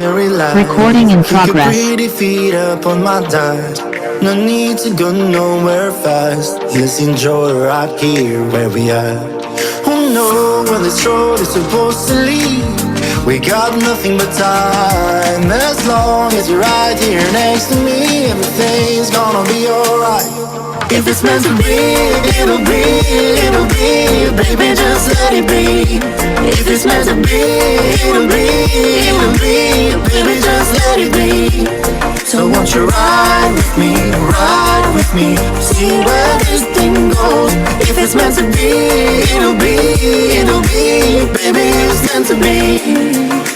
Recording in progress. Pretty feet up on my dime. No need to go nowhere fast. Let's enjoy right here where we are. Oh no, when this road is supposed to lead, we got nothing but time. As long as you're right here next to me, everything's gonna be alright. If it's meant to be, it'll be, it'll be. Baby, just let it be. If it's meant to be, it'll be, it'll be. Baby, just let it be. So won't you ride with me, see where this thing goes. If it's meant to be, it'll be, it'll be. Baby, it's meant to be.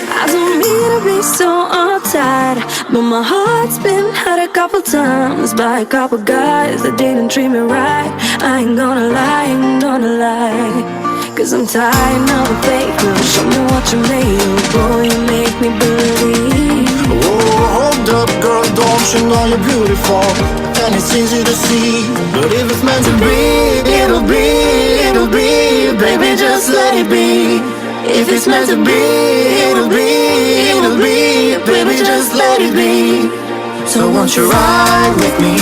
I don't mean to be so uptight, but my heart's been hurt a couple times by a couple guys that didn't treat me right. I ain't gonna lie, ain't gonna lie, 'cause I'm tired of the fake love. Show me what you made of, boy, you make me believe. Oh, hold up, girl, don't you know you're beautiful? And it's easy to see, but if it's meant to be, it'll be, it'll be. Baby, just let it be. If it's meant to be, it'll be, it'll be. Baby, just let it be. So won't you ride with me,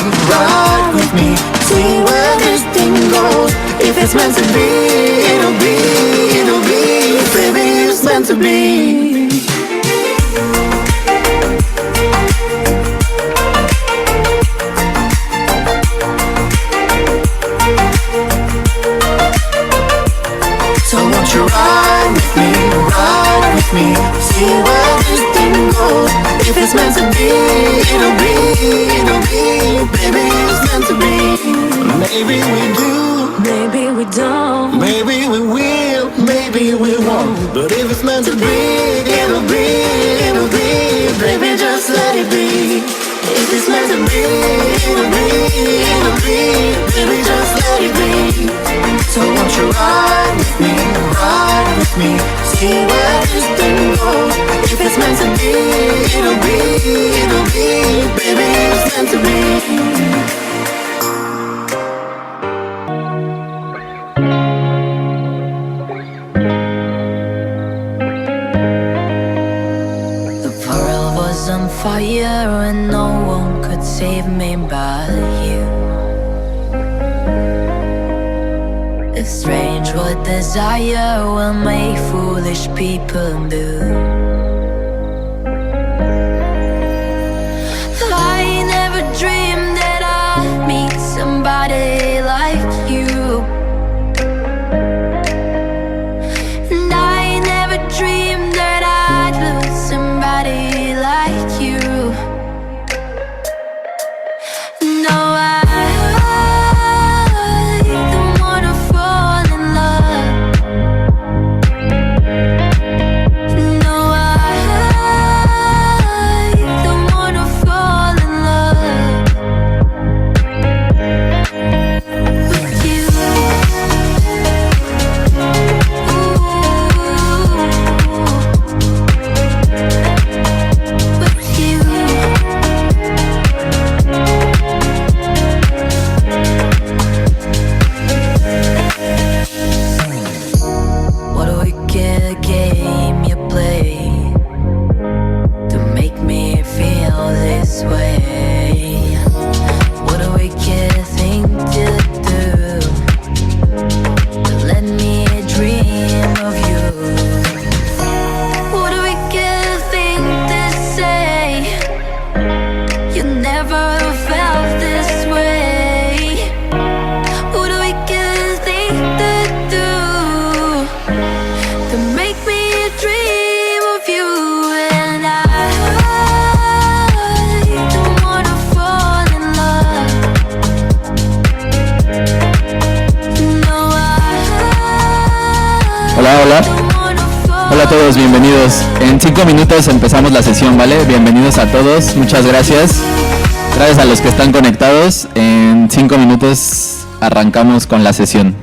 see where this thing goes. If it's meant to be, it'll be, it'll be. Baby, it's meant to be. So won't you ride with me, see where this thing goes. If it's meant to be, it'll be, it'll be. Baby, it's meant to be. Maybe we do, Maybe we don't, maybe we will, maybe we won't. But if it's meant to be, it'll be, it'll be. Baby, just let it be. If it's meant to be, it'll be, it'll be. Baby, just let it be. So won't you ride with me, see where this thing goes. If it's meant to be, it'll be, it'll be. Baby, it's meant to be. On fire and no one could save me but you. It's strange what desire will make foolish people do. I never dreamed that I'd meet somebody like you, and I never dreamed that I'd lose somebody like you. No, I don't wanna fall in love. No, I don't wanna fall in love with you. With you. What a wicked game you play to make me feel this way. What a wicked thing to do, to let me dream of you. What a wicked thing to say, you never felt this way. What a wicked thing to do, to make me dream of you. And I don't wanna fall in love. No, Hola, hola. don't wanna fall. Hola a todos, bienvenidos. En 5 minutos empezamos la sesión, ¿vale? Bienvenidos a todos, muchas gracias. Gracias a los que están conectados. En 5 minutos arrancamos con la sesión.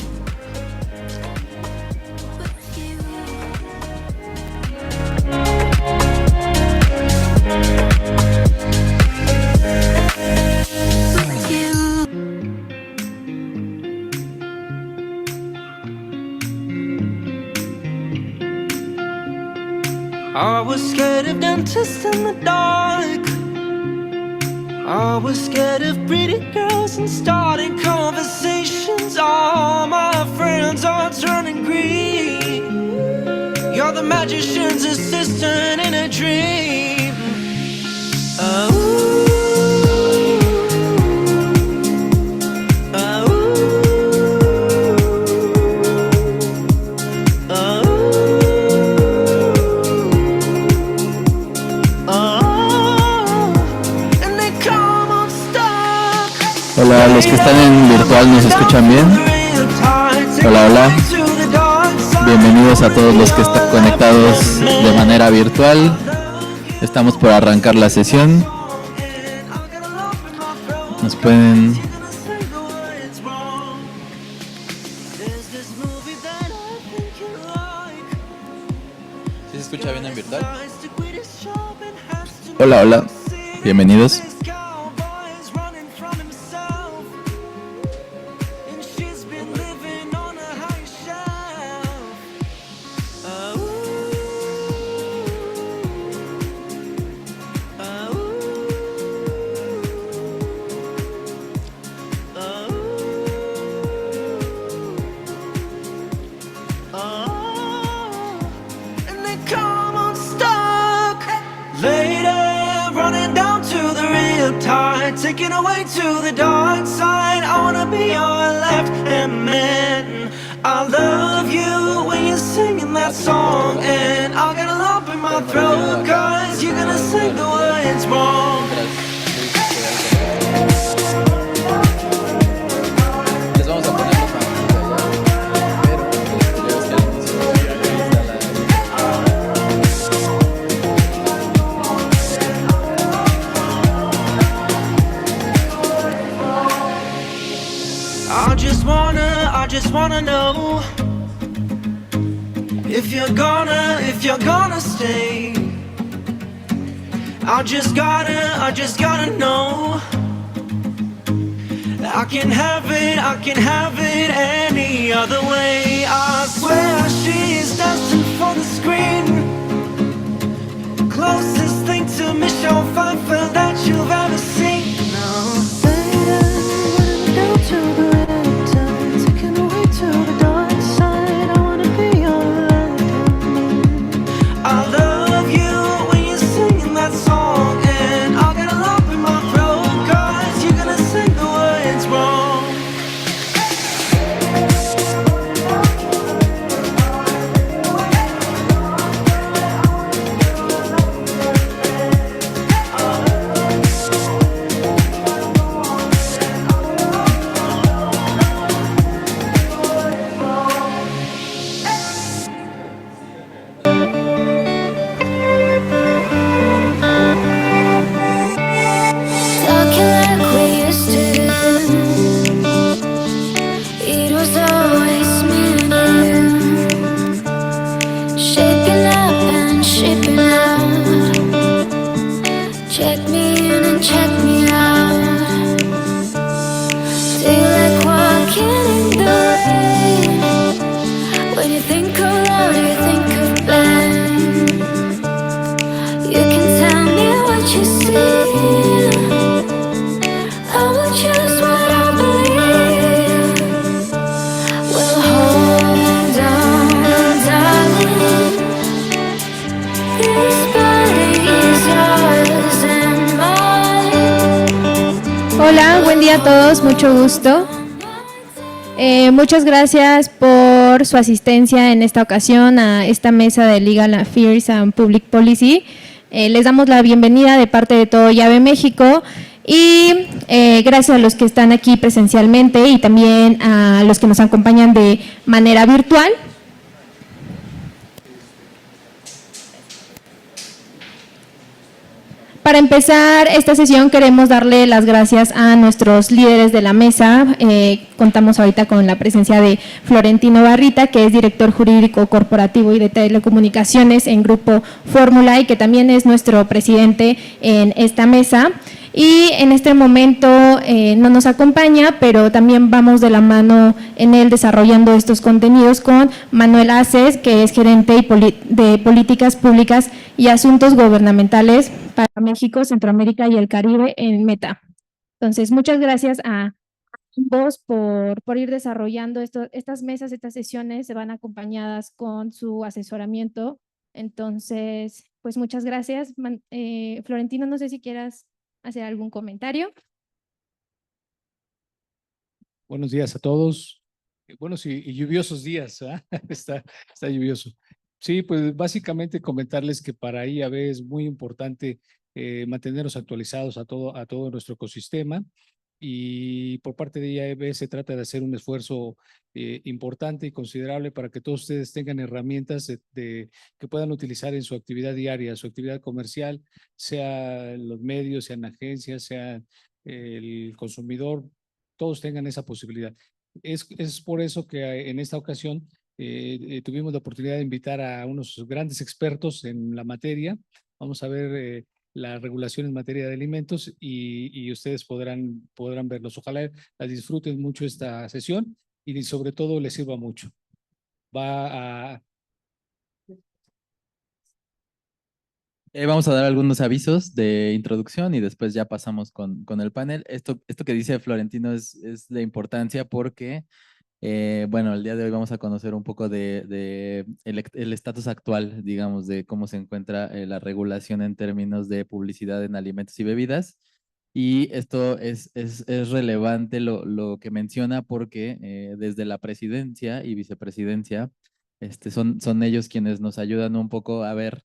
I was scared of dentists lost in the dark. I was scared of pretty girls and starting conversations. All my friends are turning green. You're the magician's assistant in a dream. Hola, los que están en virtual, ¿nos escuchan bien? Hola, hola. Bienvenidos a todos los que están conectados de manera virtual. Estamos por arrancar la sesión. Nos pueden... ¿Sí se escucha bien en virtual? Hola, hola. Bienvenidos. Taking away to the dark side. I wanna be your left hand man. I love you when you're singing that song, and I'll get a lump in my throat, cause you're gonna sing the words wrong. Les vamos a poner los I just wanna know if you're gonna stay. I just gotta know. I can have it any other way. I swear she's destined for the screen. Closest thing to Michelle Pfeiffer that you've ever seen. No. Go to the to the dark side, I wanna be your love. I love you when you're singing that song, and I'll get a lump in my throat, cause you're gonna sing the words wrong. Hola, buen día a todos, mucho gusto. Muchas gracias por su asistencia en esta ocasión a esta mesa de Legal Affairs and Public Policy. Les damos la bienvenida de parte de todo Llave México y gracias a los que están aquí presencialmente y también a los que nos acompañan de manera virtual. Para empezar esta sesión queremos darle las gracias a nuestros líderes de la mesa. Contamos ahorita con la presencia de Florentino Barrita, que es director jurídico corporativo y de telecomunicaciones en Grupo Fórmula y que también es nuestro presidente en esta mesa. y en este momento no nos acompaña, pero también vamos de la mano en él desarrollando estos contenidos con Manuel Aces, que es gerente de políticas públicas y asuntos gubernamentales para México, Centroamérica y el Caribe en Meta. Entonces, muchas gracias a ambos por ir desarrollando estas mesas, estas sesiones, se van acompañadas con su asesoramiento. Entonces, pues muchas gracias. Florentino, no sé si quieras hacer algún comentario. Buenos días a todos. Buenos y lluviosos días, ¿ah? Está lluvioso. Sí, pues básicamente comentarles que para IAB es muy importante mantenernos actualizados a todo nuestro ecosistema, y por parte de IAB se trata de hacer un esfuerzo importante y considerable para que todos ustedes tengan herramientas que puedan utilizar en su actividad diaria, su actividad comercial, sea en los medios, sea en agencias, sea el consumidor, todos tengan esa posibilidad. Es por eso que en esta ocasión tuvimos la oportunidad de invitar a unos grandes expertos en la materia. Vamos a ver la regulación en materia de alimentos, y ustedes podrán verlos. Ojalá las disfruten mucho esta sesión y sobre todo les sirva mucho. Va a... Vamos a dar algunos avisos de introducción y después ya pasamos con el panel. Esto que dice Florentino es de importancia porque, bueno, el día de hoy vamos a conocer un poco de el estatus actual, digamos, de cómo se encuentra la regulación en términos de publicidad en alimentos y bebidas. Y esto es relevante lo que menciona porque desde la presidencia y vicepresidencia, son ellos quienes nos ayudan un poco a ver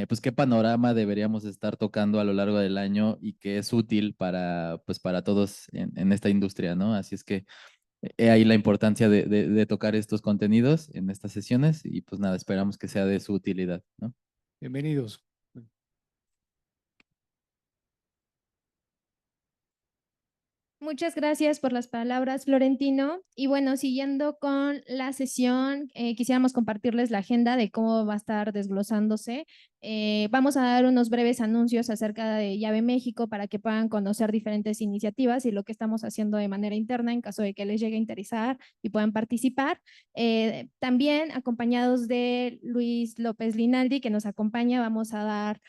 pues qué panorama deberíamos estar tocando a lo largo del año y que es útil pues para todos en esta industria, ¿no? Así es que he ahí la importancia de tocar estos contenidos en estas sesiones y pues nada, esperamos que sea de su utilidad, ¿no? Bienvenidos. Muchas gracias por las palabras, Florentino. Y bueno, siguiendo con la sesión, quisiéramos compartirles la agenda de cómo va a estar desglosándose. Vamos a dar unos breves anuncios acerca de Llave México para que puedan conocer diferentes iniciativas y lo que estamos haciendo de manera interna en caso de que les llegue a interesar y puedan participar. También acompañados de Luis López Linaldi, que nos acompaña, vamos a dar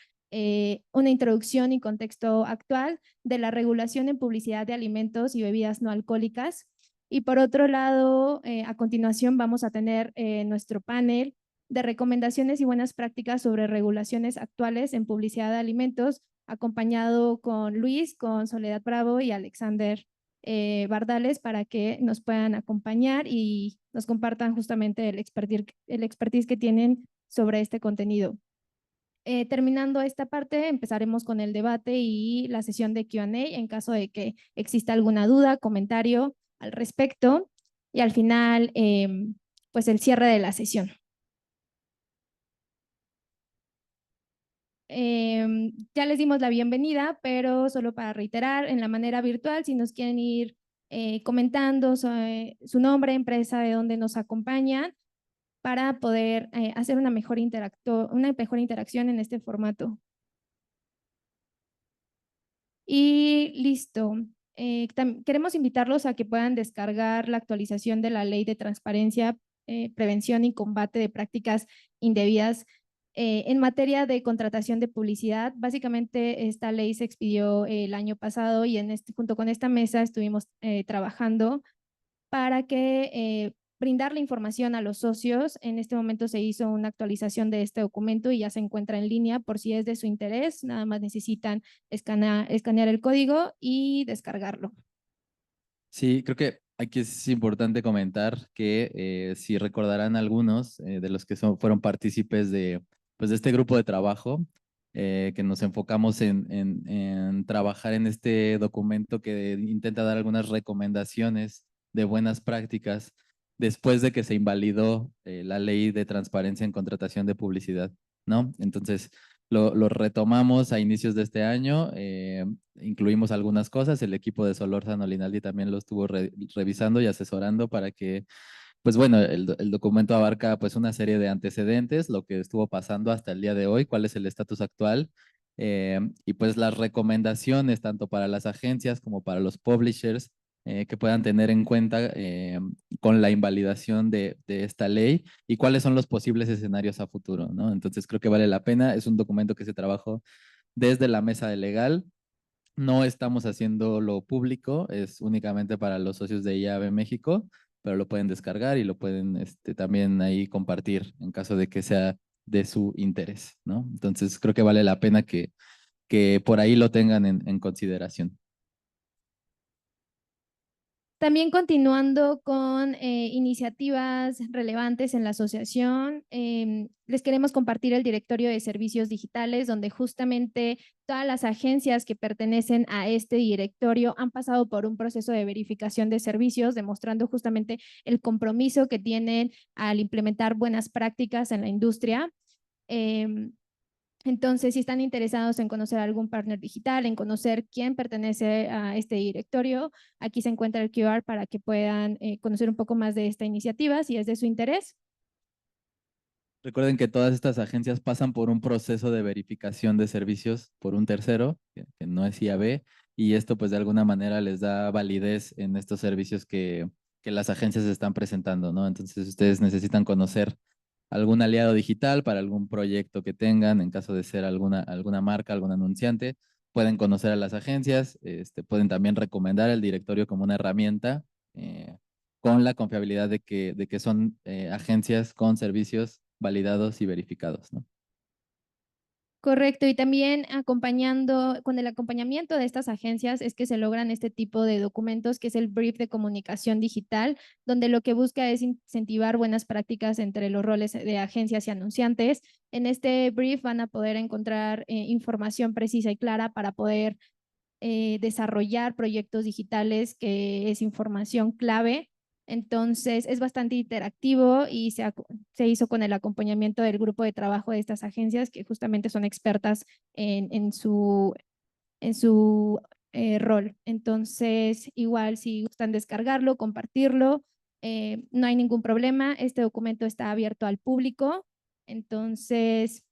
una introducción y contexto actual de la regulación en publicidad de alimentos y bebidas no alcohólicas. Y por otro lado, a continuación vamos a tener nuestro panel de recomendaciones y buenas prácticas sobre regulaciones actuales en publicidad de alimentos, acompañado con Luis, con Soledad Bravo y Alexander Bardales, para que nos puedan acompañar y nos compartan justamente el expertise que tienen sobre este contenido. Terminando esta parte, empezaremos con el debate y la sesión de Q&A en caso de que exista alguna duda, comentario al respecto. Y al final, pues el cierre de la sesión. Ya les dimos la bienvenida, pero solo para reiterar, en la manera virtual, si nos quieren ir comentando su nombre, empresa, de dónde nos acompañan, para poder hacer una mejor interacción en este formato. Y listo. Queremos invitarlos a que puedan descargar la actualización de la Ley de Transparencia, Prevención y Combate de Prácticas Indebidas en materia de contratación de publicidad. Básicamente, esta ley se expidió el año pasado y junto con esta mesa estuvimos trabajando para que brindar la información a los socios. En este momento se hizo una actualización de este documento y ya se encuentra en línea por si es de su interés. Nada más necesitan escanear el código y descargarlo. Sí, creo que aquí es importante comentar que si recordarán algunos de los que fueron partícipes pues de este grupo de trabajo, que nos enfocamos en trabajar en este documento que intenta dar algunas recomendaciones de buenas prácticas después de que se invalidó la ley de transparencia en contratación de publicidad, ¿no? Entonces, lo retomamos a inicios de este año, incluimos algunas cosas, el equipo de Solórzano Linaldi también lo estuvo revisando y asesorando para que, pues bueno, el documento abarca pues una serie de antecedentes, lo que estuvo pasando hasta el día de hoy, cuál es el estatus actual Y pues las recomendaciones tanto para las agencias como para los publishers que puedan tener en cuenta con la invalidación de esta ley y cuáles son los posibles escenarios a futuro, ¿no? Entonces creo que vale la pena. Es un documento que se trabajó desde la mesa de legal. No estamos haciéndolo público, es únicamente para los socios de IAB México, pero lo pueden descargar y lo pueden también ahí compartir en caso de que sea de su interés, ¿no? Entonces creo que vale la pena que por ahí lo tengan en consideración. También continuando con iniciativas relevantes en la asociación, les queremos compartir el directorio de servicios digitales, donde justamente todas las agencias que pertenecen a este directorio han pasado por un proceso de verificación de servicios, demostrando justamente el compromiso que tienen al implementar buenas prácticas en la industria. Entonces, si están interesados en conocer algún partner digital, en conocer quién pertenece a este directorio, aquí se encuentra el QR para que puedan conocer un poco más de esta iniciativa, si es de su interés. Recuerden que todas estas agencias pasan por un proceso de verificación de servicios por un tercero, que no es IAB, y esto pues de alguna manera les da validez en estos servicios que las agencias están presentando, ¿no? Entonces ustedes necesitan conocer algún aliado digital para algún proyecto que tengan, en caso de ser alguna marca, algún anunciante, pueden conocer a las agencias, pueden también recomendar el directorio como una herramienta con la confiabilidad de que son agencias con servicios validados y verificados, ¿no? Correcto, y también acompañando, con el acompañamiento de estas agencias es que se logran este tipo de documentos, que es el brief de comunicación digital, donde lo que busca es incentivar buenas prácticas entre los roles de agencias y anunciantes. En este brief van a poder encontrar información precisa y clara para poder desarrollar proyectos digitales, que es información clave. Entonces, es bastante interactivo y se hizo con el acompañamiento del grupo de trabajo de estas agencias, que justamente son expertas en su rol. Entonces, igual si gustan descargarlo, compartirlo, no hay ningún problema. Este documento está abierto al público, entonces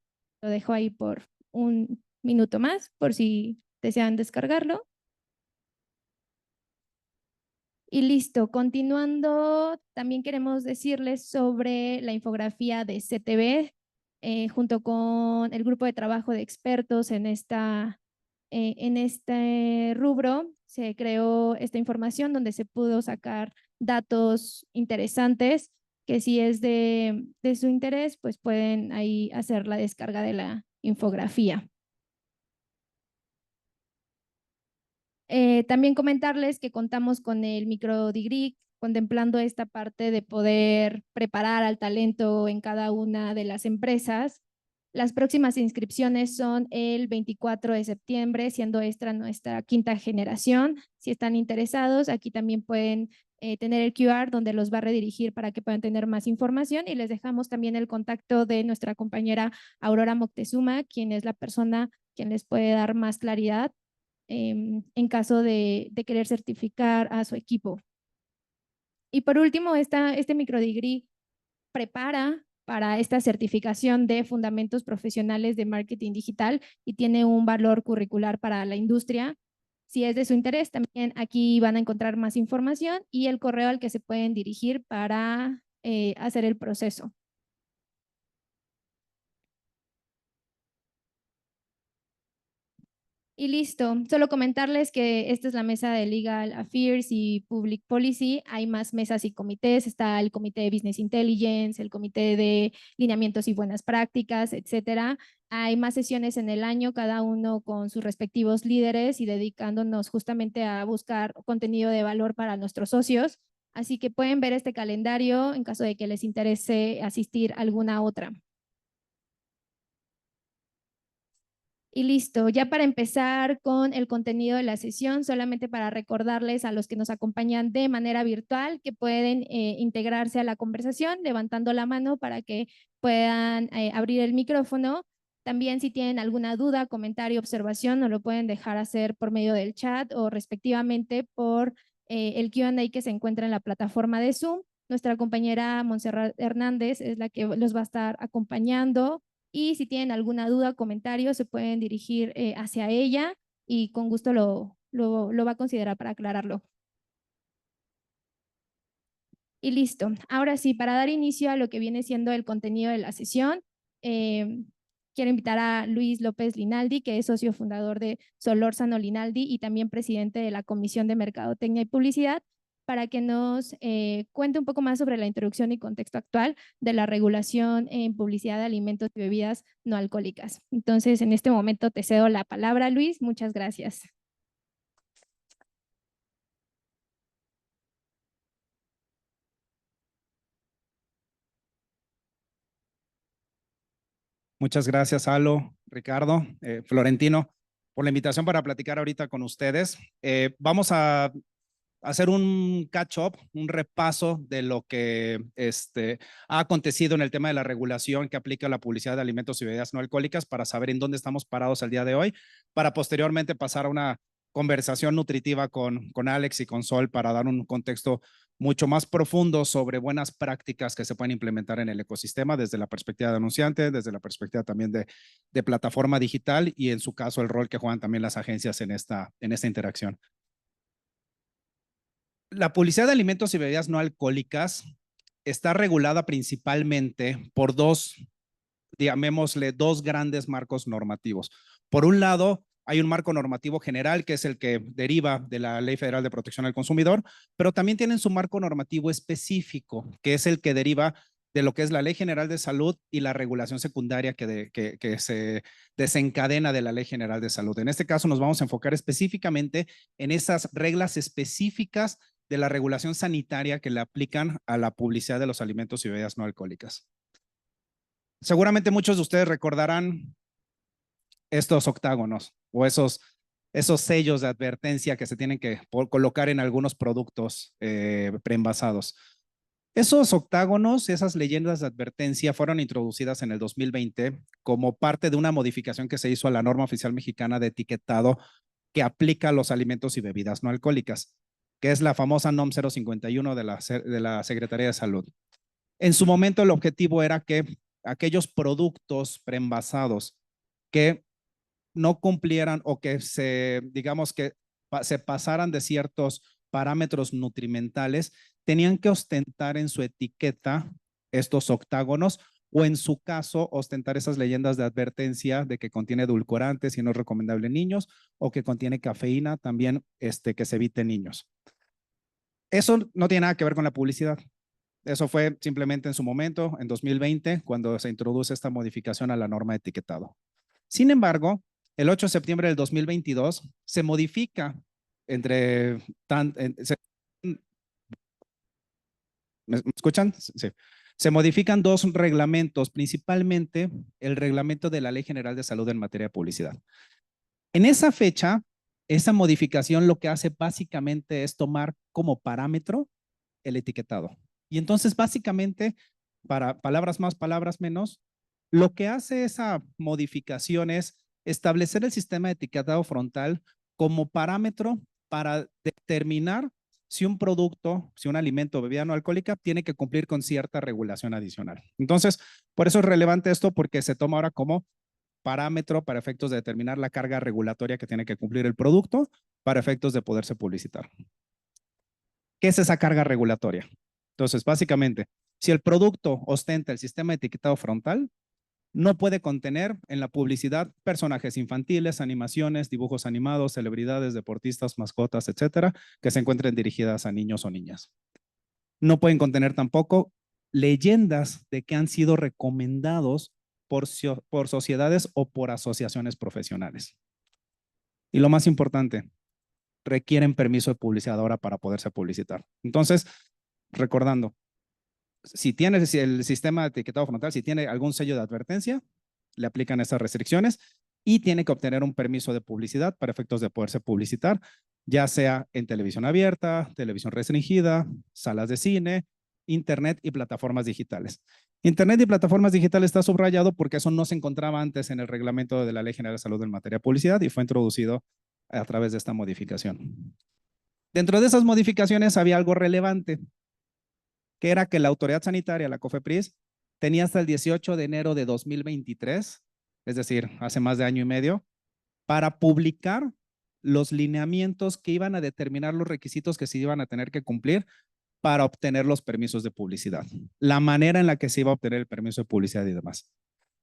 lo dejo ahí por un minuto más, por si desean descargarlo. Y listo, continuando, también queremos decirles sobre la infografía de CTV, junto con el grupo de trabajo de expertos en este rubro. Se creó esta información donde se pudo sacar datos interesantes que si es de su interés, pues pueden ahí hacer la descarga de la infografía. También comentarles que contamos con el microdegree, contemplando esta parte de poder preparar al talento en cada una de las empresas. Las próximas inscripciones son el 24 de septiembre, siendo esta nuestra quinta generación. Si están interesados, aquí también pueden tener el QR donde los va a redirigir para que puedan tener más información, y les dejamos también el contacto de nuestra compañera Aurora Moctezuma, quien es la persona quien les puede dar más claridad en caso de querer certificar a su equipo. Y por último, este microdegree prepara para esta certificación de fundamentos profesionales de marketing digital y tiene un valor curricular para la industria. Si es de su interés, también aquí van a encontrar más información y el correo al que se pueden dirigir para hacer el proceso. Y listo, solo comentarles que esta es la mesa de Legal Affairs y Public Policy. Hay más mesas y comités, está el comité de Business Intelligence, el comité de lineamientos y buenas prácticas, etcétera. Hay más sesiones en el año, cada uno con sus respectivos líderes y dedicándonos justamente a buscar contenido de valor para nuestros socios. Así que pueden ver este calendario en caso de que les interese asistir a alguna otra. Y listo, ya para empezar con el contenido de la sesión, solamente para recordarles a los que nos acompañan de manera virtual que pueden integrarse a la conversación levantando la mano para que puedan abrir el micrófono. También si tienen alguna duda, comentario, observación, nos lo pueden dejar hacer por medio del chat o respectivamente por el Q&A que se encuentra en la plataforma de Zoom. Nuestra compañera Montserrat Hernández es la que los va a estar acompañando y si tienen alguna duda o comentario se pueden dirigir hacia ella y con gusto lo va a considerar para aclararlo. Y listo. Ahora sí, para dar inicio a lo que viene siendo el contenido de la sesión, quiero invitar a Luis López Linaldi, que es socio fundador de Solórzano Linaldi y también presidente de la Comisión de Mercadotecnia y Publicidad, para que nos cuente un poco más sobre la introducción y contexto actual de la regulación en publicidad de alimentos y bebidas no alcohólicas. Entonces, en este momento te cedo la palabra, Luis. Muchas gracias. Muchas gracias, Alo, Ricardo, Florentino, por la invitación para platicar ahorita con ustedes. Vamos a hacer un catch-up, un repaso de lo que ha acontecido en el tema de la regulación que aplica la publicidad de alimentos y bebidas no alcohólicas para saber en dónde estamos parados al día de hoy, para posteriormente pasar a una conversación nutritiva con Alex y con Sol para dar un contexto mucho más profundo sobre buenas prácticas que se pueden implementar en el ecosistema desde la perspectiva de anunciante, desde la perspectiva también de plataforma digital y en su caso el rol que juegan también las agencias en esta interacción. La publicidad de alimentos y bebidas no alcohólicas está regulada principalmente por llamémosle dos grandes marcos normativos. Por un lado, hay un marco normativo general que es el que deriva de la Ley Federal de Protección al Consumidor, pero también tienen su marco normativo específico, que es el que deriva de lo que es la Ley General de Salud y la regulación secundaria que se desencadena de la Ley General de Salud. En este caso nos vamos a enfocar específicamente en esas reglas específicas de la regulación sanitaria que le aplican a la publicidad de los alimentos y bebidas no alcohólicas. Seguramente muchos de ustedes recordarán estos octágonos o esos sellos de advertencia que se tienen que colocar en algunos productos preenvasados. Esos octágonos, esas leyendas de advertencia fueron introducidas en el 2020 como parte de una modificación que se hizo a la norma oficial mexicana de etiquetado que aplica a los alimentos y bebidas no alcohólicas, que es la famosa NOM 051 de la Secretaría de Salud. En su momento el objetivo era que aquellos productos preenvasados que no cumplieran o que digamos que se pasaran de ciertos parámetros nutrimentales, tenían que ostentar en su etiqueta estos octágonos o en su caso ostentar esas leyendas de advertencia de que contiene edulcorantes y no es recomendable en niños o que contiene cafeína también que se evite en niños. Eso no tiene nada que ver con la publicidad. Eso fue simplemente en su momento, en 2020, cuando se introduce esta modificación a la norma de etiquetado. Sin embargo, el 8 de septiembre del 2022 se modifica ¿me escuchan? Sí. Se modifican dos reglamentos, principalmente el reglamento de la Ley General de Salud en materia de publicidad. En esa fecha, esa modificación lo que hace básicamente es tomar como parámetro el etiquetado. Y entonces básicamente, para palabras más, palabras menos, lo que hace esa modificación es establecer el sistema de etiquetado frontal como parámetro para determinar si un producto, si un alimento o bebida no alcohólica tiene que cumplir con cierta regulación adicional. Entonces, por eso es relevante esto porque se toma ahora como parámetro para efectos de determinar la carga regulatoria que tiene que cumplir el producto para efectos de poderse publicitar. ¿Qué es esa carga regulatoria? Entonces, básicamente, si el producto ostenta el sistema de etiquetado frontal, no puede contener en la publicidad personajes infantiles, animaciones, dibujos animados, celebridades, deportistas, mascotas, etcétera, que se encuentren dirigidas a niños o niñas. No pueden contener tampoco leyendas de que han sido recomendados por sociedades o por asociaciones profesionales. Y lo más importante, requieren permiso de publicidad ahora para poderse publicitar. Entonces, recordando, si el sistema de etiquetado frontal, si tiene algún sello de advertencia, le aplican esas restricciones y tiene que obtener un permiso de publicidad para efectos de poderse publicitar, ya sea en televisión abierta, televisión restringida, salas de cine, internet y plataformas digitales. Internet y plataformas digitales está subrayado porque eso no se encontraba antes en el reglamento de la Ley General de Salud en materia de publicidad y fue introducido a través de esta modificación. Dentro de esas modificaciones había algo relevante, que era que la autoridad sanitaria, la COFEPRIS, tenía hasta el 18 de enero de 2023, es decir, hace más de año y medio, para publicar los lineamientos que iban a determinar los requisitos que se iban a tener que cumplir para obtener los permisos de publicidad, la manera en la que se iba a obtener el permiso de publicidad y demás.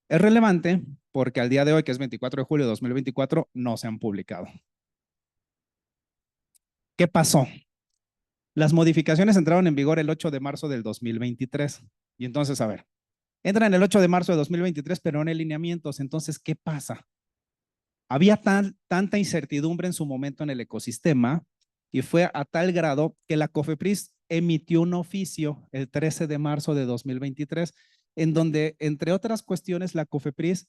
Es relevante porque al día de hoy, que es 24 de julio de 2024, no se han publicado. ¿Qué pasó? Las modificaciones entraron en vigor el 8 de marzo del 2023. Y entonces, a ver, entran el 8 de marzo de 2023, pero no en lineamientos. Entonces, ¿qué pasa? Había tanta incertidumbre en su momento en el ecosistema y fue a tal grado que la COFEPRIS emitió un oficio el 13 de marzo de 2023, en donde, entre otras cuestiones, la COFEPRIS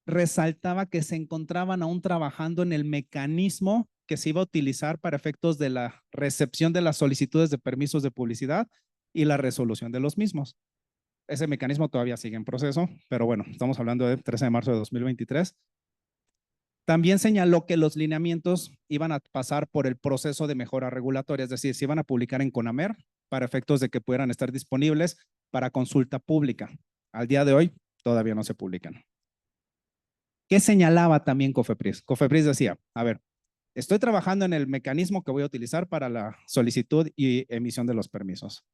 resaltaba que se encontraban aún trabajando en el mecanismo que se iba a utilizar para efectos de la recepción de las solicitudes de permisos de publicidad y la resolución de los mismos. Ese mecanismo todavía sigue en proceso, pero bueno, estamos hablando del 13 de marzo de 2023. También señaló que los lineamientos iban a pasar por el proceso de mejora regulatoria, es decir, se iban a publicar en CONAMER para efectos de que pudieran estar disponibles para consulta pública. Al día de hoy todavía no se publican. ¿Qué señalaba también COFEPRIS? COFEPRIS decía, a ver, estoy trabajando en el mecanismo que voy a utilizar para la solicitud y emisión de los permisos.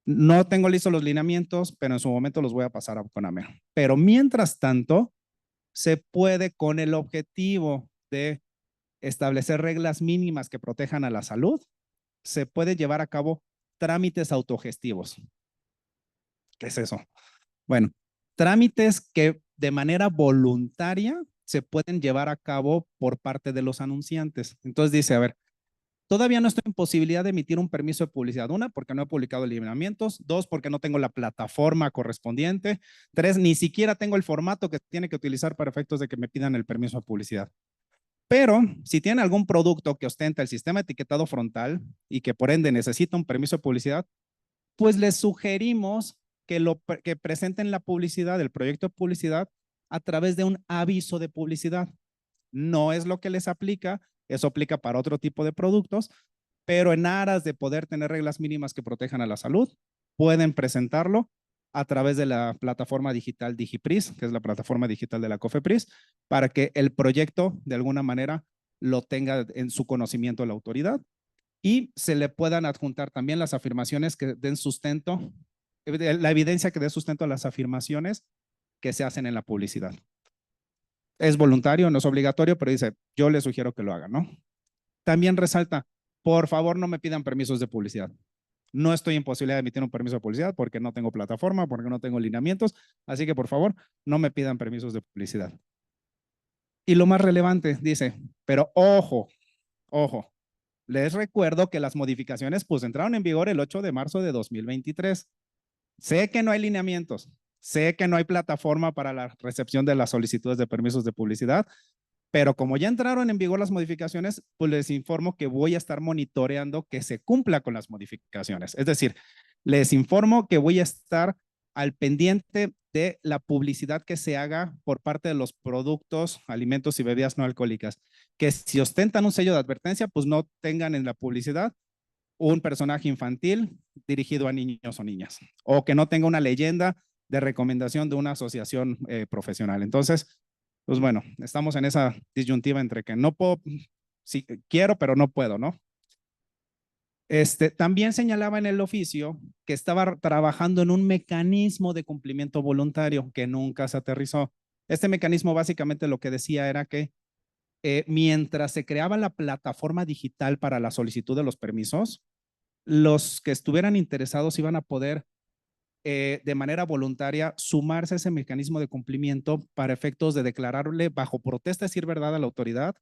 No tengo listos los lineamientos, pero en su momento los voy a pasar a CONAMER. Pero mientras tanto, se puede, con el objetivo de establecer reglas mínimas que protejan a la salud, se puede llevar a cabo trámites autogestivos. ¿Qué es eso? Bueno, trámites que de manera voluntaria se pueden llevar a cabo por parte de los anunciantes. Entonces dice, a ver, todavía no estoy en posibilidad de emitir un permiso de publicidad. Una, porque no he publicado lineamientos. Dos, porque no tengo la plataforma correspondiente. Tres, ni siquiera tengo el formato que tiene que utilizar para efectos de que me pidan el permiso de publicidad. Pero si tiene algún producto que ostenta el sistema etiquetado frontal y que por ende necesita un permiso de publicidad, pues les sugerimos que presenten la publicidad, el proyecto de publicidad, a través de un aviso de publicidad. No es lo que les aplica, eso aplica para otro tipo de productos, pero en aras de poder tener reglas mínimas que protejan a la salud, pueden presentarlo a través de la plataforma digital DigiPris, que es la plataforma digital de la COFEPRIS, para que el proyecto de alguna manera lo tenga en su conocimiento la autoridad y se le puedan adjuntar también las afirmaciones que den sustento, la evidencia que dé sustento a las afirmaciones que se hacen en la publicidad. Es voluntario, no es obligatorio, pero dice, yo les sugiero que lo hagan, ¿no? También resalta, por favor no me pidan permisos de publicidad. No estoy en posibilidad de emitir un permiso de publicidad porque no tengo plataforma, porque no tengo lineamientos, así que por favor no me pidan permisos de publicidad. Y lo más relevante, dice, pero ojo, les recuerdo que las modificaciones pues entraron en vigor el 8 de marzo de 2023. Sé que no hay lineamientos, sé que no hay plataforma para la recepción de las solicitudes de permisos de publicidad, pero como ya entraron en vigor las modificaciones, pues les informo que voy a estar monitoreando que se cumpla con las modificaciones. Es decir, les informo que voy a estar al pendiente de la publicidad que se haga por parte de los productos, alimentos y bebidas no alcohólicas, que si ostentan un sello de advertencia, pues no tengan en la publicidad un personaje infantil dirigido a niños o niñas, o que no tenga una leyenda de recomendación de una asociación profesional. Entonces, pues bueno, estamos en esa disyuntiva entre que no puedo, sí quiero, pero no puedo, ¿no? También señalaba en el oficio que estaba trabajando en un mecanismo de cumplimiento voluntario que nunca se aterrizó. Este mecanismo básicamente lo que decía era que mientras se creaba la plataforma digital para la solicitud de los permisos, los que estuvieran interesados iban a poder de manera voluntaria sumarse a ese mecanismo de cumplimiento para efectos de declararle bajo protesta, decir verdad a la autoridad,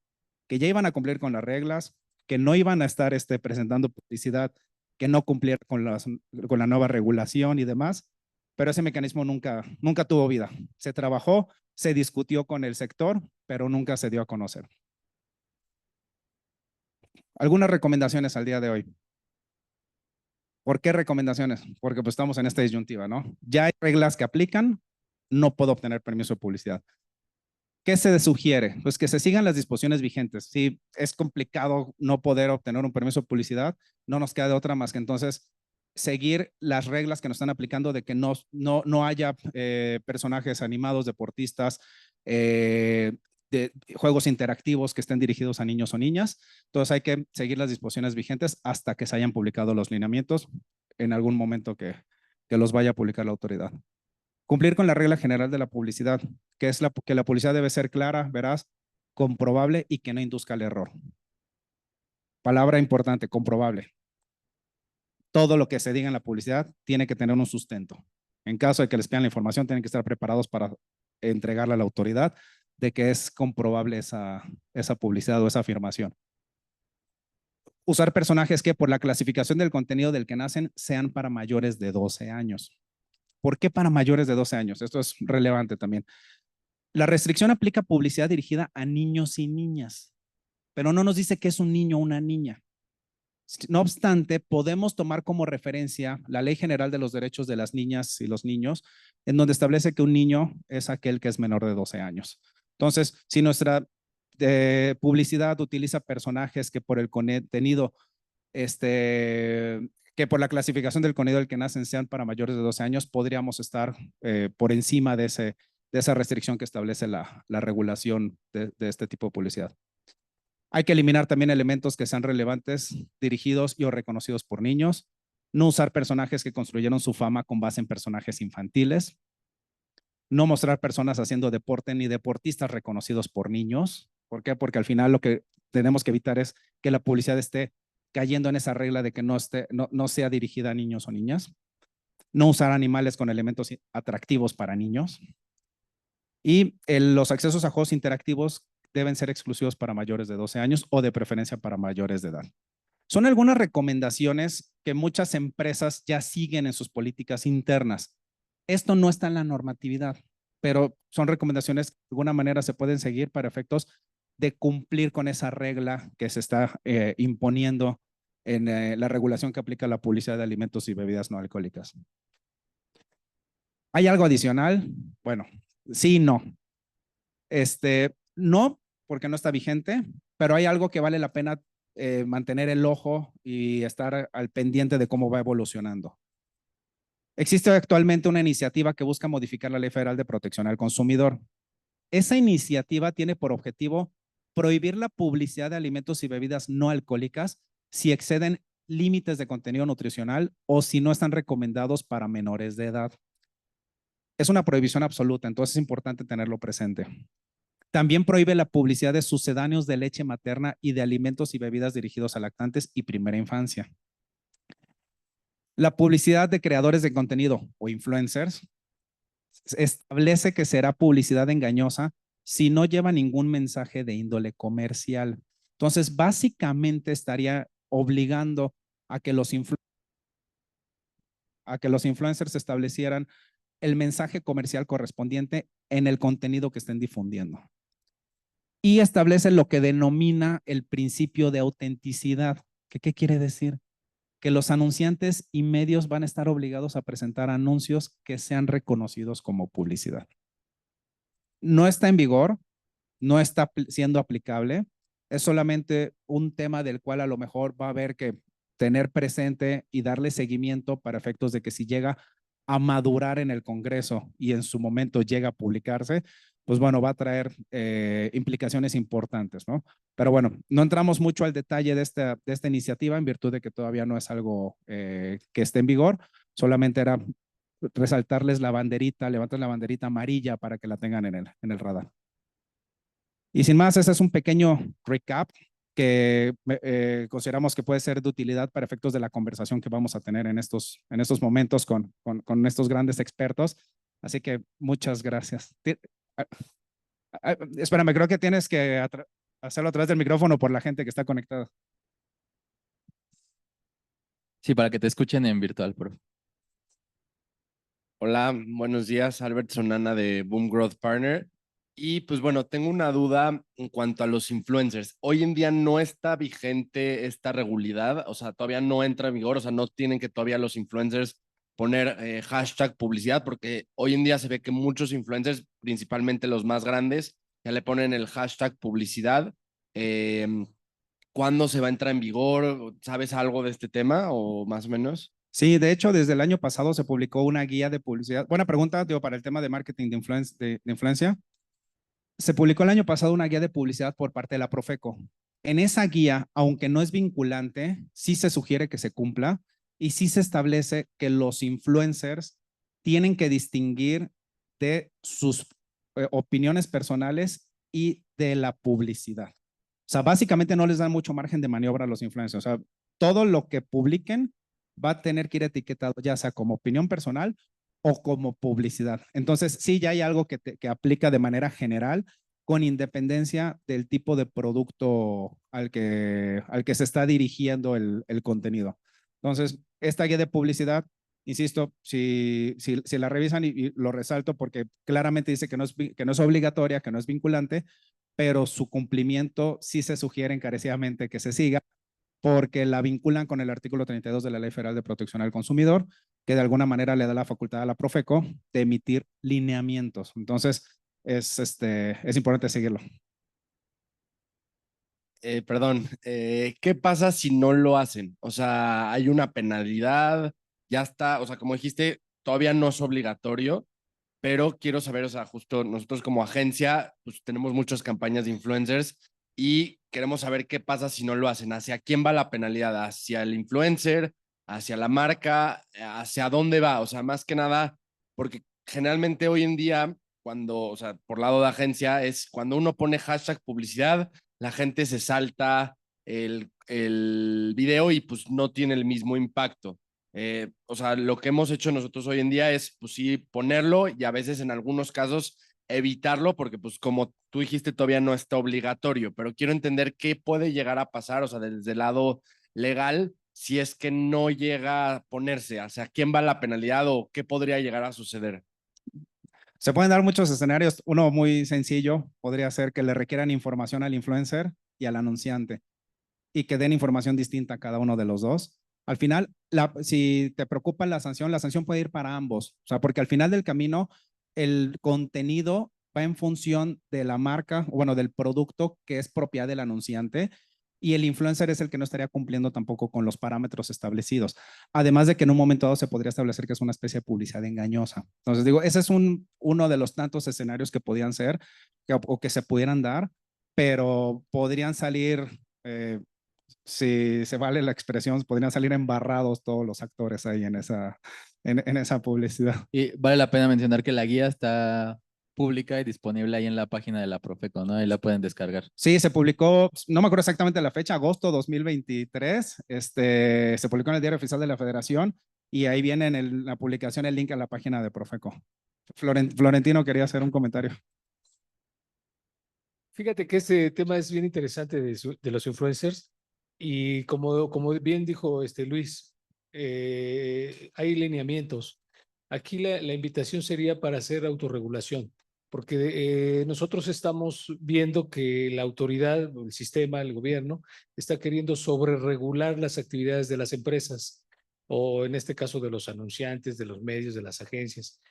que ya iban a cumplir con las reglas, que no iban a estar presentando publicidad, que no cumplieran con la nueva regulación y demás, pero ese mecanismo nunca tuvo vida. Se trabajó, se discutió con el sector, pero nunca se dio a conocer. Algunas recomendaciones al día de hoy. ¿Por qué recomendaciones? Porque pues estamos en esta disyuntiva, ¿no? Ya hay reglas que aplican, no puedo obtener permiso de publicidad. ¿Qué se sugiere? Pues que se sigan las disposiciones vigentes. Si es complicado no poder obtener un permiso de publicidad, no nos queda de otra más que entonces seguir las reglas que nos están aplicando de que no haya personajes animados, deportistas, de juegos interactivos que estén dirigidos a niños o niñas. Entonces hay que seguir las disposiciones vigentes hasta que se hayan publicado los lineamientos en algún momento que los vaya a publicar la autoridad. Cumplir con la regla general de la publicidad, que es que la publicidad debe ser clara, veraz, comprobable y que no induzca al error. Palabra importante, comprobable. Todo lo que se diga en la publicidad tiene que tener un sustento. En caso de que les pidan la información, tienen que estar preparados para entregarla a la autoridad de que es comprobable esa publicidad o esa afirmación. Usar personajes que por la clasificación del contenido del que nacen sean para mayores de 12 años. ¿Por qué para mayores de 12 años? Esto es relevante también. La restricción aplica publicidad dirigida a niños y niñas, pero no nos dice que es un niño o una niña. No obstante, podemos tomar como referencia la Ley General de los Derechos de las Niñas y los Niños, en donde establece que un niño es aquel que es menor de 12 años. Entonces, si nuestra publicidad utiliza personajes que por el contenido, que por la clasificación del contenido del que nacen sean para mayores de 12 años, podríamos estar por encima de esa restricción que establece la regulación de este tipo de publicidad. Hay que eliminar también elementos que sean relevantes, dirigidos y o reconocidos por niños. No usar personajes que construyeron su fama con base en personajes infantiles. No mostrar personas haciendo deporte ni deportistas reconocidos por niños. ¿Por qué? Porque al final lo que tenemos que evitar es que la publicidad esté cayendo en esa regla de que no sea dirigida a niños o niñas. No usar animales con elementos atractivos para niños. Y los accesos a juegos interactivos deben ser exclusivos para mayores de 12 años o de preferencia para mayores de edad. Son algunas recomendaciones que muchas empresas ya siguen en sus políticas internas. Esto no está en la normatividad, pero son recomendaciones que de alguna manera se pueden seguir para efectos de cumplir con esa regla que se está imponiendo en la regulación que aplica la publicidad de alimentos y bebidas no alcohólicas. ¿Hay algo adicional? Bueno, sí y no. No, porque no está vigente, pero hay algo que vale la pena mantener el ojo y estar al pendiente de cómo va evolucionando. Existe actualmente una iniciativa que busca modificar la Ley Federal de Protección al Consumidor. Esa iniciativa tiene por objetivo prohibir la publicidad de alimentos y bebidas no alcohólicas si exceden límites de contenido nutricional o si no están recomendados para menores de edad. Es una prohibición absoluta, entonces es importante tenerlo presente. También prohíbe la publicidad de sucedáneos de leche materna y de alimentos y bebidas dirigidos a lactantes y primera infancia. La publicidad de creadores de contenido o influencers establece que será publicidad engañosa si no lleva ningún mensaje de índole comercial. Entonces, básicamente estaría obligando a que los influencers establecieran el mensaje comercial correspondiente en el contenido que estén difundiendo. Y establece lo que denomina el principio de autenticidad. ¿Qué quiere decir? Que los anunciantes y medios van a estar obligados a presentar anuncios que sean reconocidos como publicidad. No está en vigor, no está siendo aplicable, es solamente un tema del cual a lo mejor va a haber que tener presente y darle seguimiento para efectos de que si llega a madurar en el Congreso y en su momento llega a publicarse, pues bueno, va a traer implicaciones importantes, ¿no? Pero bueno, no entramos mucho al detalle de esta iniciativa en virtud de que todavía no es algo que esté en vigor, solamente era resaltarles la banderita, levantar la banderita amarilla para que la tengan en el radar. Y sin más, ese es un pequeño recap que consideramos que puede ser de utilidad para efectos de la conversación que vamos a tener en estos momentos con estos grandes expertos. Así que muchas gracias. Espérame, creo que tienes que hacerlo a través del micrófono por la gente que está conectada. Sí, para que te escuchen en virtual, profe. Hola, buenos días, Albert Sonana de Boom Growth Partner. Y pues bueno, tengo una duda en cuanto a los influencers. Hoy en día no está vigente esta regularidad, o sea, todavía no entra en vigor, o sea, no tienen que todavía los influencers poner hashtag publicidad, porque hoy en día se ve que muchos influencers, principalmente los más grandes, ya le ponen el hashtag publicidad. ¿Cuándo se va a entrar en vigor? ¿Sabes algo de este tema o más o menos? Sí, de hecho, desde el año pasado se publicó una guía de publicidad. Buena pregunta, digo, para el tema de marketing de influencia. Se publicó el año pasado una guía de publicidad por parte de la Profeco. En esa guía, aunque no es vinculante, sí se sugiere que se cumpla y sí se establece que los influencers tienen que distinguir de sus opiniones personales y de la publicidad. O sea, básicamente no les dan mucho margen de maniobra a los influencers. O sea, todo lo que publiquen va a tener que ir etiquetado ya sea como opinión personal o como publicidad. Entonces, sí, ya hay algo que aplica de manera general con independencia del tipo de producto al que se está dirigiendo el contenido. Entonces, esta guía de publicidad, insisto, si la revisan y lo resalto porque claramente dice que no es obligatoria, que no es vinculante, pero su cumplimiento sí se sugiere encarecidamente que se siga porque la vinculan con el artículo 32 de la Ley Federal de Protección al Consumidor, que de alguna manera le da la facultad a la Profeco de emitir lineamientos. Entonces, es importante seguirlo. Perdón, ¿qué pasa si no lo hacen? O sea, hay una penalidad, ya está, o sea, como dijiste, todavía no es obligatorio, pero quiero saber, o sea, justo nosotros como agencia, pues tenemos muchas campañas de influencers y queremos saber qué pasa si no lo hacen. ¿Hacia quién va la penalidad? ¿Hacia el influencer? ¿Hacia la marca? ¿Hacia dónde va? O sea, más que nada, porque generalmente hoy en día, cuando, o sea, por lado de agencia, es cuando uno pone hashtag publicidad, la gente se salta el video y pues no tiene el mismo impacto. O sea, lo que hemos hecho nosotros hoy en día es, pues sí, ponerlo y a veces en algunos casos evitarlo porque, pues como tú dijiste, todavía no está obligatorio, pero quiero entender qué puede llegar a pasar, o sea, desde el lado legal, si es que no llega a ponerse, o sea, ¿quién va la penalidad o qué podría llegar a suceder? Se pueden dar muchos escenarios. Uno muy sencillo podría ser que le requieran información al influencer y al anunciante y que den información distinta a cada uno de los dos. Al final, si te preocupa la sanción puede ir para ambos. O sea, porque al final del camino, el contenido va en función de la marca, bueno, del producto que es propiedad del anunciante y el influencer es el que no estaría cumpliendo tampoco con los parámetros establecidos. Además de que en un momento dado se podría establecer que es una especie de publicidad engañosa. Entonces, digo, ese es uno de los tantos escenarios que podían ser o que se pudieran dar, pero podrían salir si se vale la expresión, podrían salir embarrados todos los actores ahí en esa publicidad. Y vale la pena mencionar que la guía está pública y disponible ahí en la página de la Profeco, ¿no? Ahí la pueden descargar. Sí, se publicó, no me acuerdo exactamente la fecha, agosto 2023, se publicó en el Diario Oficial de la Federación y ahí viene en la publicación el link a la página de Profeco. Florentino quería hacer un comentario. Fíjate que este tema es bien interesante de los influencers y como bien dijo Luis, hay lineamientos. Aquí la invitación sería para hacer autorregulación, porque nosotros estamos viendo que la autoridad, el sistema, el gobierno, está queriendo sobreregular las actividades de las empresas o en este caso de los anunciantes, de los medios, de las agencias.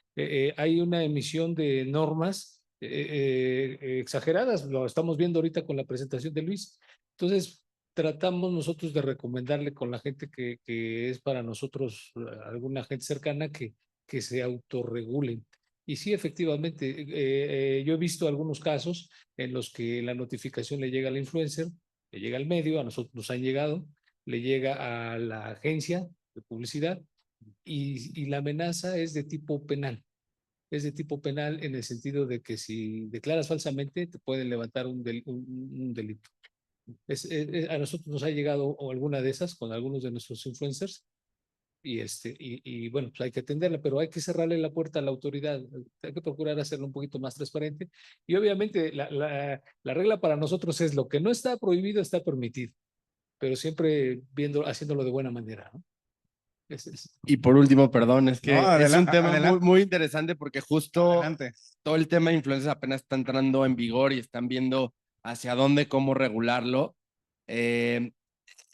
Hay una emisión de normas exageradas, lo estamos viendo ahorita con la presentación de Luis. Entonces, tratamos nosotros de recomendarle con la gente que es para nosotros alguna gente cercana que se autorregulen. Y sí, efectivamente, yo he visto algunos casos en los que la notificación le llega al influencer, le llega al medio, a nosotros nos han llegado, le llega a la agencia de publicidad y la amenaza es de tipo penal. Es de tipo penal en el sentido de que si declaras falsamente te pueden levantar un delito. A nosotros nos ha llegado o alguna de esas con algunos de nuestros influencers y bueno, pues hay que atenderla, pero hay que cerrarle la puerta a la autoridad, hay que procurar hacerlo un poquito más transparente y obviamente la regla para nosotros es lo que no está prohibido está permitido, pero siempre haciéndolo de buena manera, ¿no? Y por último, perdón, es que No, es un tema adelante. muy interesante porque justo Adelante. todo el tema de influencers apenas está entrando en vigor y están viendo hacia dónde, cómo regularlo.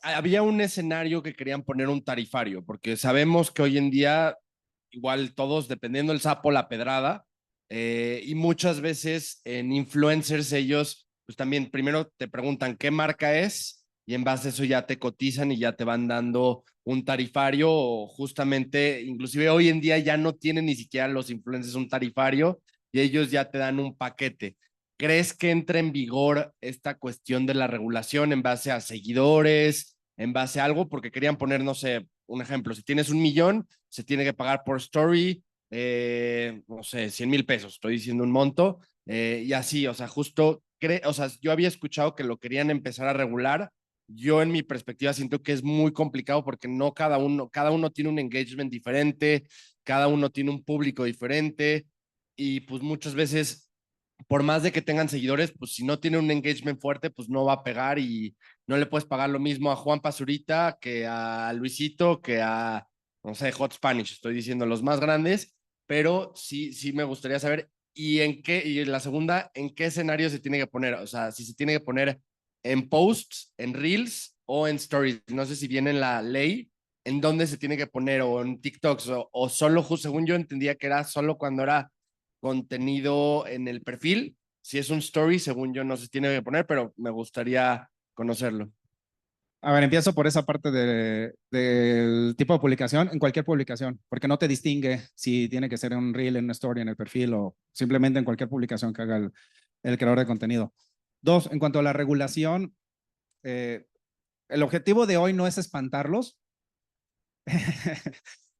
Había un escenario que querían poner un tarifario, porque sabemos que hoy en día, igual todos, dependiendo del sapo, la pedrada, y muchas veces en influencers ellos, pues también primero te preguntan qué marca es, y en base a eso ya te cotizan y ya te van dando un tarifario o justamente, inclusive hoy en día ya no tienen ni siquiera los influencers un tarifario y ellos ya te dan un paquete. ¿Crees que entra en vigor esta cuestión de la regulación en base a seguidores, en base a algo? Porque querían poner, no sé, un ejemplo, si tienes 1 millón, se tiene que pagar por story, no sé, 100,000 pesos, estoy diciendo un monto, y así, o sea, justo, o sea, yo había escuchado que lo querían empezar a regular. Yo en mi perspectiva siento que es muy complicado porque no cada uno tiene un engagement diferente, cada uno tiene un público diferente y pues muchas veces, por más de que tengan seguidores, pues si no tiene un engagement fuerte, pues no va a pegar y no le puedes pagar lo mismo a Juan Pazurita que a Luisito, que a, no sé, Hot Spanish, estoy diciendo los más grandes, pero sí me gustaría saber y la segunda, ¿en qué escenario se tiene que poner? O sea, si se tiene que poner en posts, en reels o en stories. No sé si viene en la ley en dónde se tiene que poner o en TikToks o solo, según yo entendía que era solo cuando era contenido en el perfil. Si es un story, según yo no se tiene que poner, pero me gustaría conocerlo. A ver, empiezo por esa parte del tipo de publicación, en cualquier publicación, porque no te distingue si tiene que ser en un reel, en una story, en el perfil o simplemente en cualquier publicación que haga el creador de contenido. Dos, en cuanto a la regulación, el objetivo de hoy no es espantarlos,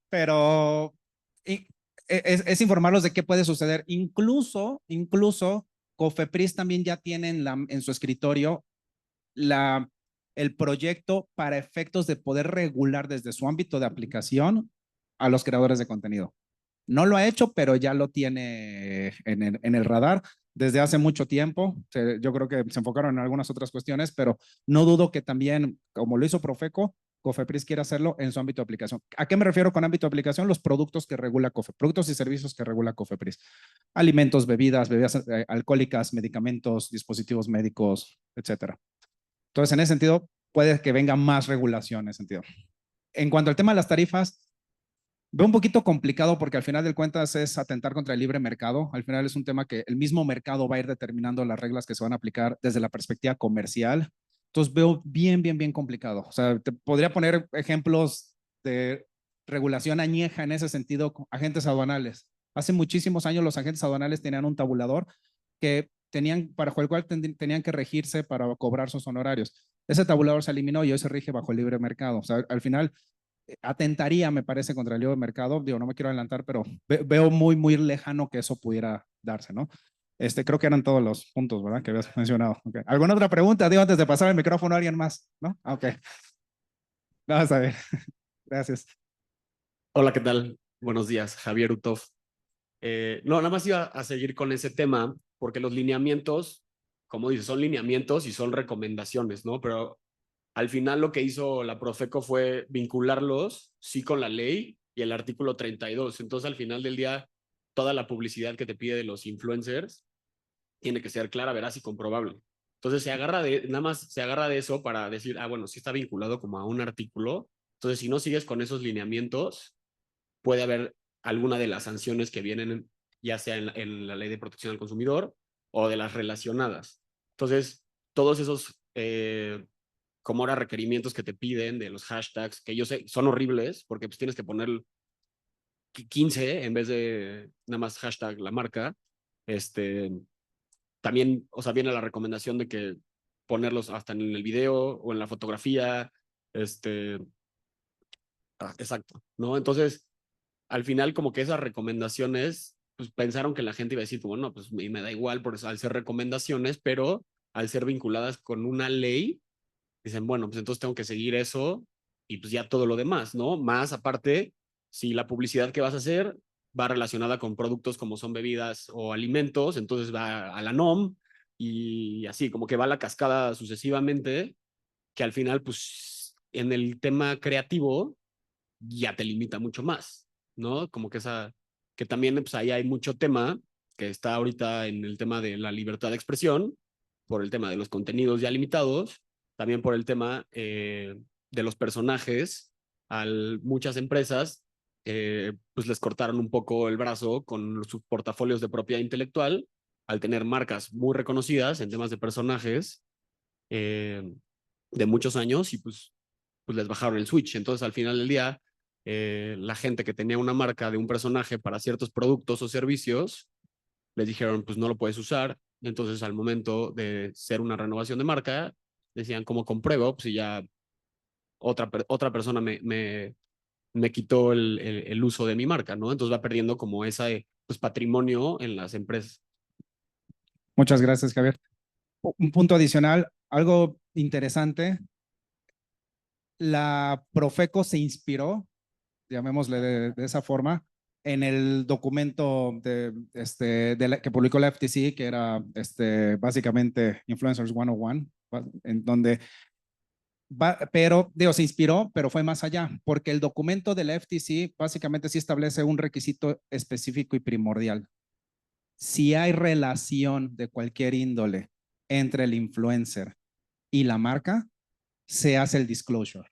pero es informarlos de qué puede suceder. Incluso Cofepris también ya tiene en su escritorio el proyecto para efectos de poder regular desde su ámbito de aplicación a los creadores de contenido. No lo ha hecho, pero ya lo tiene en el radar desde hace mucho tiempo. Yo creo que se enfocaron en algunas otras cuestiones, pero no dudo que también, como lo hizo Profeco, Cofepris quiere hacerlo en su ámbito de aplicación. ¿A qué me refiero con ámbito de aplicación? Los productos que regula Cofepris, productos y servicios que regula Cofepris. Alimentos, bebidas alcohólicas, medicamentos, dispositivos médicos, etcétera. Entonces, en ese sentido, puede que venga más regulación en ese sentido. En cuanto al tema de las tarifas, veo un poquito complicado porque al final de cuentas es atentar contra el libre mercado. Al final es un tema que el mismo mercado va a ir determinando las reglas que se van a aplicar desde la perspectiva comercial. Entonces veo bien complicado. O sea, te podría poner ejemplos de regulación añeja en ese sentido, agentes aduanales. Hace muchísimos años los agentes aduanales tenían un tabulador que para el cual tenían que regirse para cobrar sus honorarios. Ese tabulador se eliminó y hoy se rige bajo el libre mercado. O sea, al final atentaría, me parece, contra el libre mercado. Digo, no me quiero adelantar, pero veo muy lejano que eso pudiera darse, ¿no? Creo que eran todos los puntos, ¿verdad? Que habías mencionado. Okay. ¿Alguna otra pregunta? Digo, antes de pasar el micrófono a alguien más, ¿no? Ok. Vamos a ver. Gracias. Hola, ¿qué tal? Buenos días, Javier Utov. No, nada más iba a seguir con ese tema, porque los lineamientos, como dices, son lineamientos y son recomendaciones, ¿no? Pero al final lo que hizo la Profeco fue vincularlos, sí, con la ley y el artículo 32. Entonces, al final del día, toda la publicidad que te pide de los influencers tiene que ser clara, veraz y comprobable. Entonces, nada más se agarra de eso para decir, bueno, sí está vinculado como a un artículo. Entonces, si no sigues con esos lineamientos, puede haber alguna de las sanciones que vienen, ya sea en la ley de protección al consumidor o de las relacionadas. Entonces, todos esos, como ahora requerimientos que te piden de los hashtags, que yo sé, son horribles, porque pues tienes que poner 15 en vez de nada más hashtag la marca. También, o sea, viene la recomendación de que ponerlos hasta en el video o en la fotografía. Exacto, ¿no? Entonces, al final como que esas recomendaciones, pues pensaron que la gente iba a decir, bueno, pues me da igual por eso, al ser recomendaciones, pero al ser vinculadas con una ley, dicen, bueno, pues entonces tengo que seguir eso y pues ya todo lo demás, ¿no? Más aparte, si la publicidad que vas a hacer va relacionada con productos como son bebidas o alimentos, entonces va a la NOM y así, como que va a la cascada sucesivamente, que al final, pues en el tema creativo ya te limita mucho más, ¿no? Como que también pues ahí hay mucho tema que está ahorita en el tema de la libertad de expresión, por el tema de los contenidos ya limitados, también por el tema de los personajes. Muchas empresas pues les cortaron un poco el brazo con sus portafolios de propiedad intelectual al tener marcas muy reconocidas en temas de personajes de muchos años y pues les bajaron el switch. Entonces, al final del día, la gente que tenía una marca de un personaje para ciertos productos o servicios, les dijeron, pues no lo puedes usar. Entonces, al momento de ser una renovación de marca, decían, ¿cómo compruebo? Pues si ya otra persona me quitó el uso de mi marca, ¿no? Entonces va perdiendo como ese pues, patrimonio en las empresas. Muchas gracias, Javier. Un punto adicional, algo interesante. La Profeco se inspiró, llamémosle de esa forma, en el documento que publicó la FTC, que era básicamente Influencers 101, en donde pero, digo, se inspiró, pero fue más allá, porque el documento de la FTC básicamente sí establece un requisito específico y primordial. Si hay relación de cualquier índole entre el influencer y la marca, se hace el disclosure.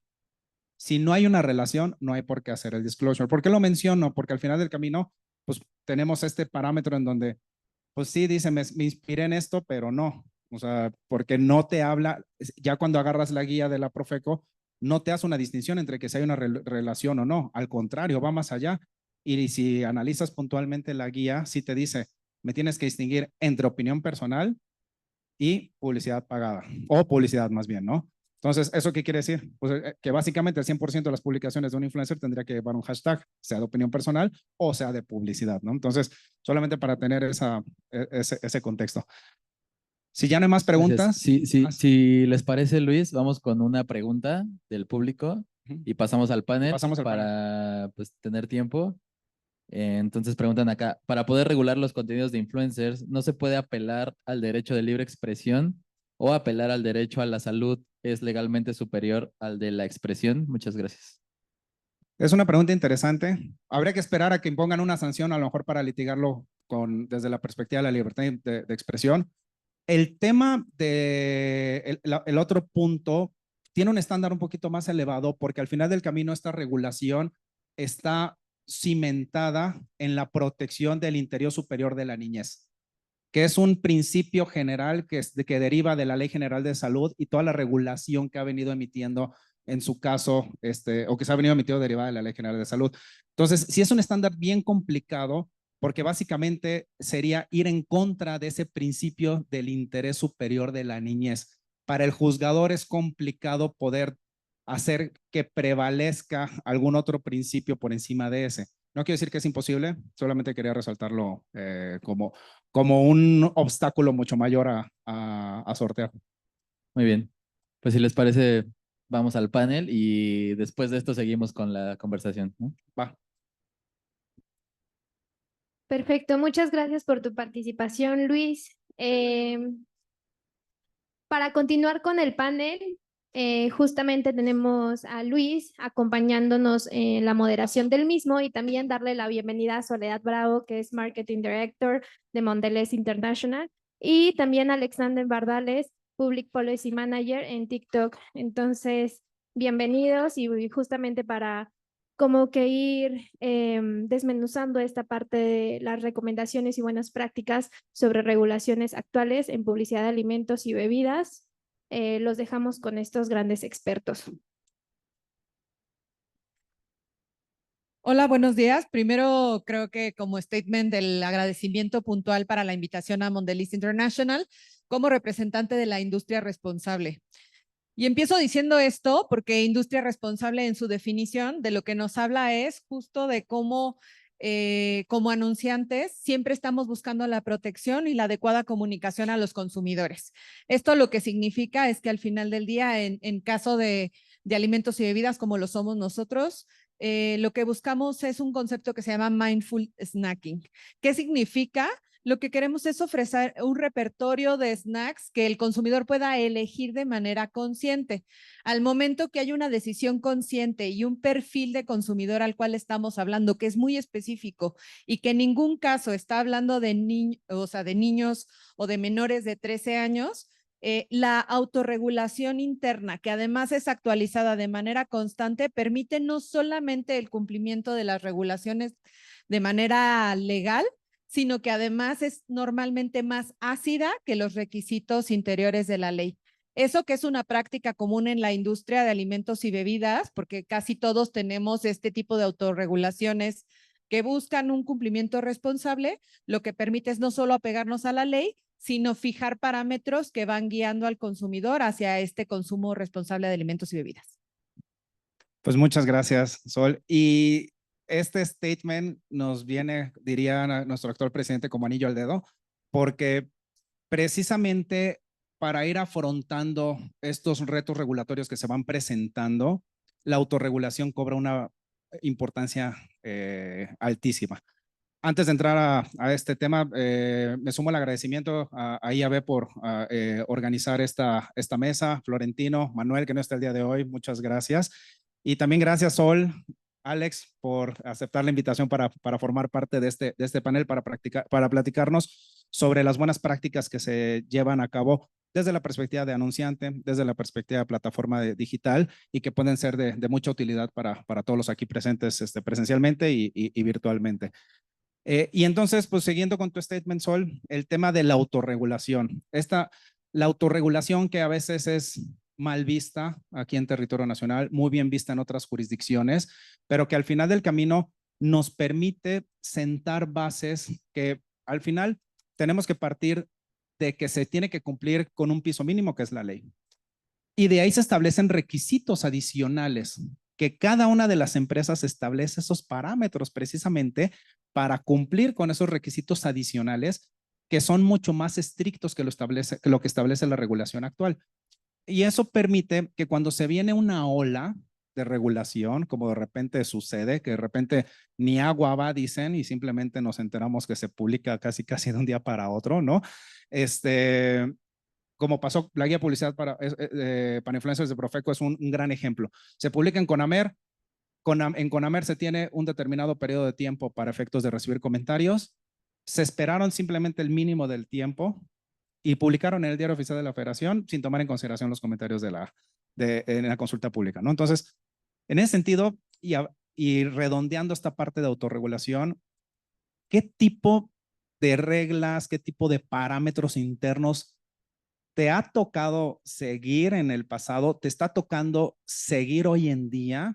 Si no hay una relación, no hay por qué hacer el disclosure. ¿Por qué lo menciono? Porque al final del camino, pues tenemos este parámetro en donde, pues sí, dice, me inspiré en esto, pero no. O sea, porque no te habla, ya cuando agarras la guía de la Profeco, no te hace una distinción entre que si hay una relación o no. Al contrario, va más allá. Y si analizas puntualmente la guía, sí te dice, me tienes que distinguir entre opinión personal y publicidad pagada, o publicidad más bien, ¿no? Entonces, ¿eso qué quiere decir? Pues que básicamente el 100% de las publicaciones de un influencer tendría que llevar un hashtag, sea de opinión personal o sea de publicidad, ¿no? Entonces, solamente para tener ese contexto. Si ya no hay más preguntas. Si les parece, Luis, vamos con una pregunta del público y pasamos al panel para pues, tener tiempo. Entonces preguntan acá, para poder regular los contenidos de influencers, ¿no se puede apelar al derecho de libre expresión o apelar al derecho a la salud es legalmente superior al de la expresión? Muchas gracias. Es una pregunta interesante. Habría que esperar a que impongan una sanción, a lo mejor para litigarlo desde la perspectiva de la libertad de expresión. El tema el otro punto tiene un estándar un poquito más elevado porque al final del camino esta regulación está cimentada en la protección del interior superior de la niñez, que es un principio general que deriva de la Ley General de Salud y toda la regulación que ha venido emitiendo en su caso, o que se ha venido emitiendo derivada de la Ley General de Salud. Entonces, sí es un estándar bien complicado porque básicamente sería ir en contra de ese principio del interés superior de la niñez. Para el juzgador es complicado poder hacer que prevalezca algún otro principio por encima de ese. No quiero decir que es imposible, solamente quería resaltarlo como un obstáculo mucho mayor a sortear. Muy bien. Pues si les parece, vamos al panel y después de esto seguimos con la conversación, ¿no? Va. Perfecto, muchas gracias por tu participación, Luis. Para continuar con el panel, justamente tenemos a Luis acompañándonos en la moderación del mismo y también darle la bienvenida a Soledad Bravo, que es Marketing Director de Mondelez International, y también a Alexander Bardales, Public Policy Manager en TikTok. Entonces, bienvenidos y justamente para como que ir desmenuzando esta parte de las recomendaciones y buenas prácticas sobre regulaciones actuales en publicidad de alimentos y bebidas. Los dejamos con estos grandes expertos. Hola, buenos días. Primero, creo que como statement del agradecimiento puntual para la invitación a Mondelez International como representante de la industria responsable. Y empiezo diciendo esto porque industria responsable en su definición de lo que nos habla es justo de cómo como anunciantes siempre estamos buscando la protección y la adecuada comunicación a los consumidores. Esto lo que significa es que al final del día, en caso de alimentos y bebidas como lo somos nosotros, lo que buscamos es un concepto que se llama mindful snacking. ¿Qué significa? Lo que queremos es ofrecer un repertorio de snacks que el consumidor pueda elegir de manera consciente. Al momento que hay una decisión consciente y un perfil de consumidor al cual estamos hablando, que es muy específico y que en ningún caso está hablando de niños o de menores de 13 años, la autorregulación interna, que además es actualizada de manera constante, permite no solamente el cumplimiento de las regulaciones de manera legal, sino que además es normalmente más ácida que los requisitos interiores de la ley. Eso que es una práctica común en la industria de alimentos y bebidas, porque casi todos tenemos este tipo de autorregulaciones que buscan un cumplimiento responsable, lo que permite es no solo apegarnos a la ley, sino fijar parámetros que van guiando al consumidor hacia este consumo responsable de alimentos y bebidas. Pues muchas gracias, Sol. Y este statement nos viene, diría nuestro actual presidente, como anillo al dedo, porque precisamente para ir afrontando estos retos regulatorios que se van presentando, la autorregulación cobra una importancia altísima. Antes de entrar a este tema, me sumo al agradecimiento a IAB por organizar esta mesa. Florentino, Manuel, que no está el día de hoy, muchas gracias. Y también gracias, Sol, Alex, por aceptar la invitación para formar parte de este panel, para platicarnos sobre las buenas prácticas que se llevan a cabo desde la perspectiva de anunciante, desde la perspectiva de plataforma digital y que pueden ser de mucha utilidad para todos los aquí presentes presencialmente y virtualmente. Y entonces, pues siguiendo con tu statement, Sol, el tema de la autorregulación. La autorregulación que a veces es mal vista aquí en territorio nacional, muy bien vista en otras jurisdicciones, pero que al final del camino nos permite sentar bases que al final tenemos que partir de que se tiene que cumplir con un piso mínimo que es la ley. Y de ahí se establecen requisitos adicionales que cada una de las empresas establece esos parámetros precisamente para cumplir con esos requisitos adicionales que son mucho más estrictos que lo que establece la regulación actual. Y eso permite que cuando se viene una ola de regulación, como de repente sucede, que de repente ni agua va, dicen, y simplemente nos enteramos que se publica casi de un día para otro, ¿no? Como pasó la guía de publicidad para influencers de Profeco, es un gran ejemplo. Se publica en Conamer. En Conamer se tiene un determinado periodo de tiempo para efectos de recibir comentarios. Se esperaron simplemente el mínimo del tiempo y publicaron en el Diario Oficial de la Federación sin tomar en consideración los comentarios en la consulta pública, ¿no? Entonces, en ese sentido, y redondeando esta parte de autorregulación, ¿qué tipo de reglas, qué tipo de parámetros internos te ha tocado seguir en el pasado, te está tocando seguir hoy en día,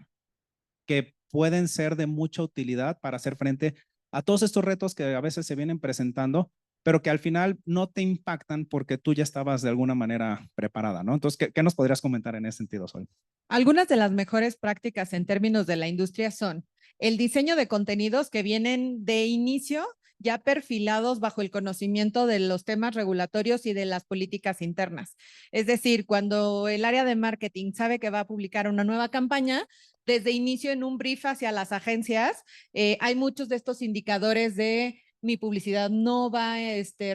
que pueden ser de mucha utilidad para hacer frente a todos estos retos que a veces se vienen presentando, pero que al final no te impactan porque tú ya estabas de alguna manera preparada, ¿no? Entonces, ¿qué nos podrías comentar en ese sentido, Sol? Algunas de las mejores prácticas en términos de la industria son el diseño de contenidos que vienen de inicio ya perfilados bajo el conocimiento de los temas regulatorios y de las políticas internas. Es decir, cuando el área de marketing sabe que va a publicar una nueva campaña, desde inicio en un brief hacia las agencias, hay muchos de estos indicadores de mi publicidad no va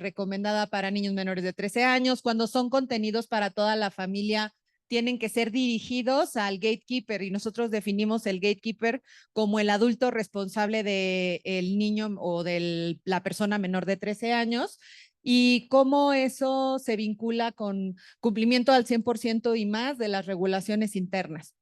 recomendada para niños menores de 13 años, cuando son contenidos para toda la familia, tienen que ser dirigidos al gatekeeper y nosotros definimos el gatekeeper como el adulto responsable del niño o de la persona menor de 13 años y cómo eso se vincula con cumplimiento al 100% y más de las regulaciones internas.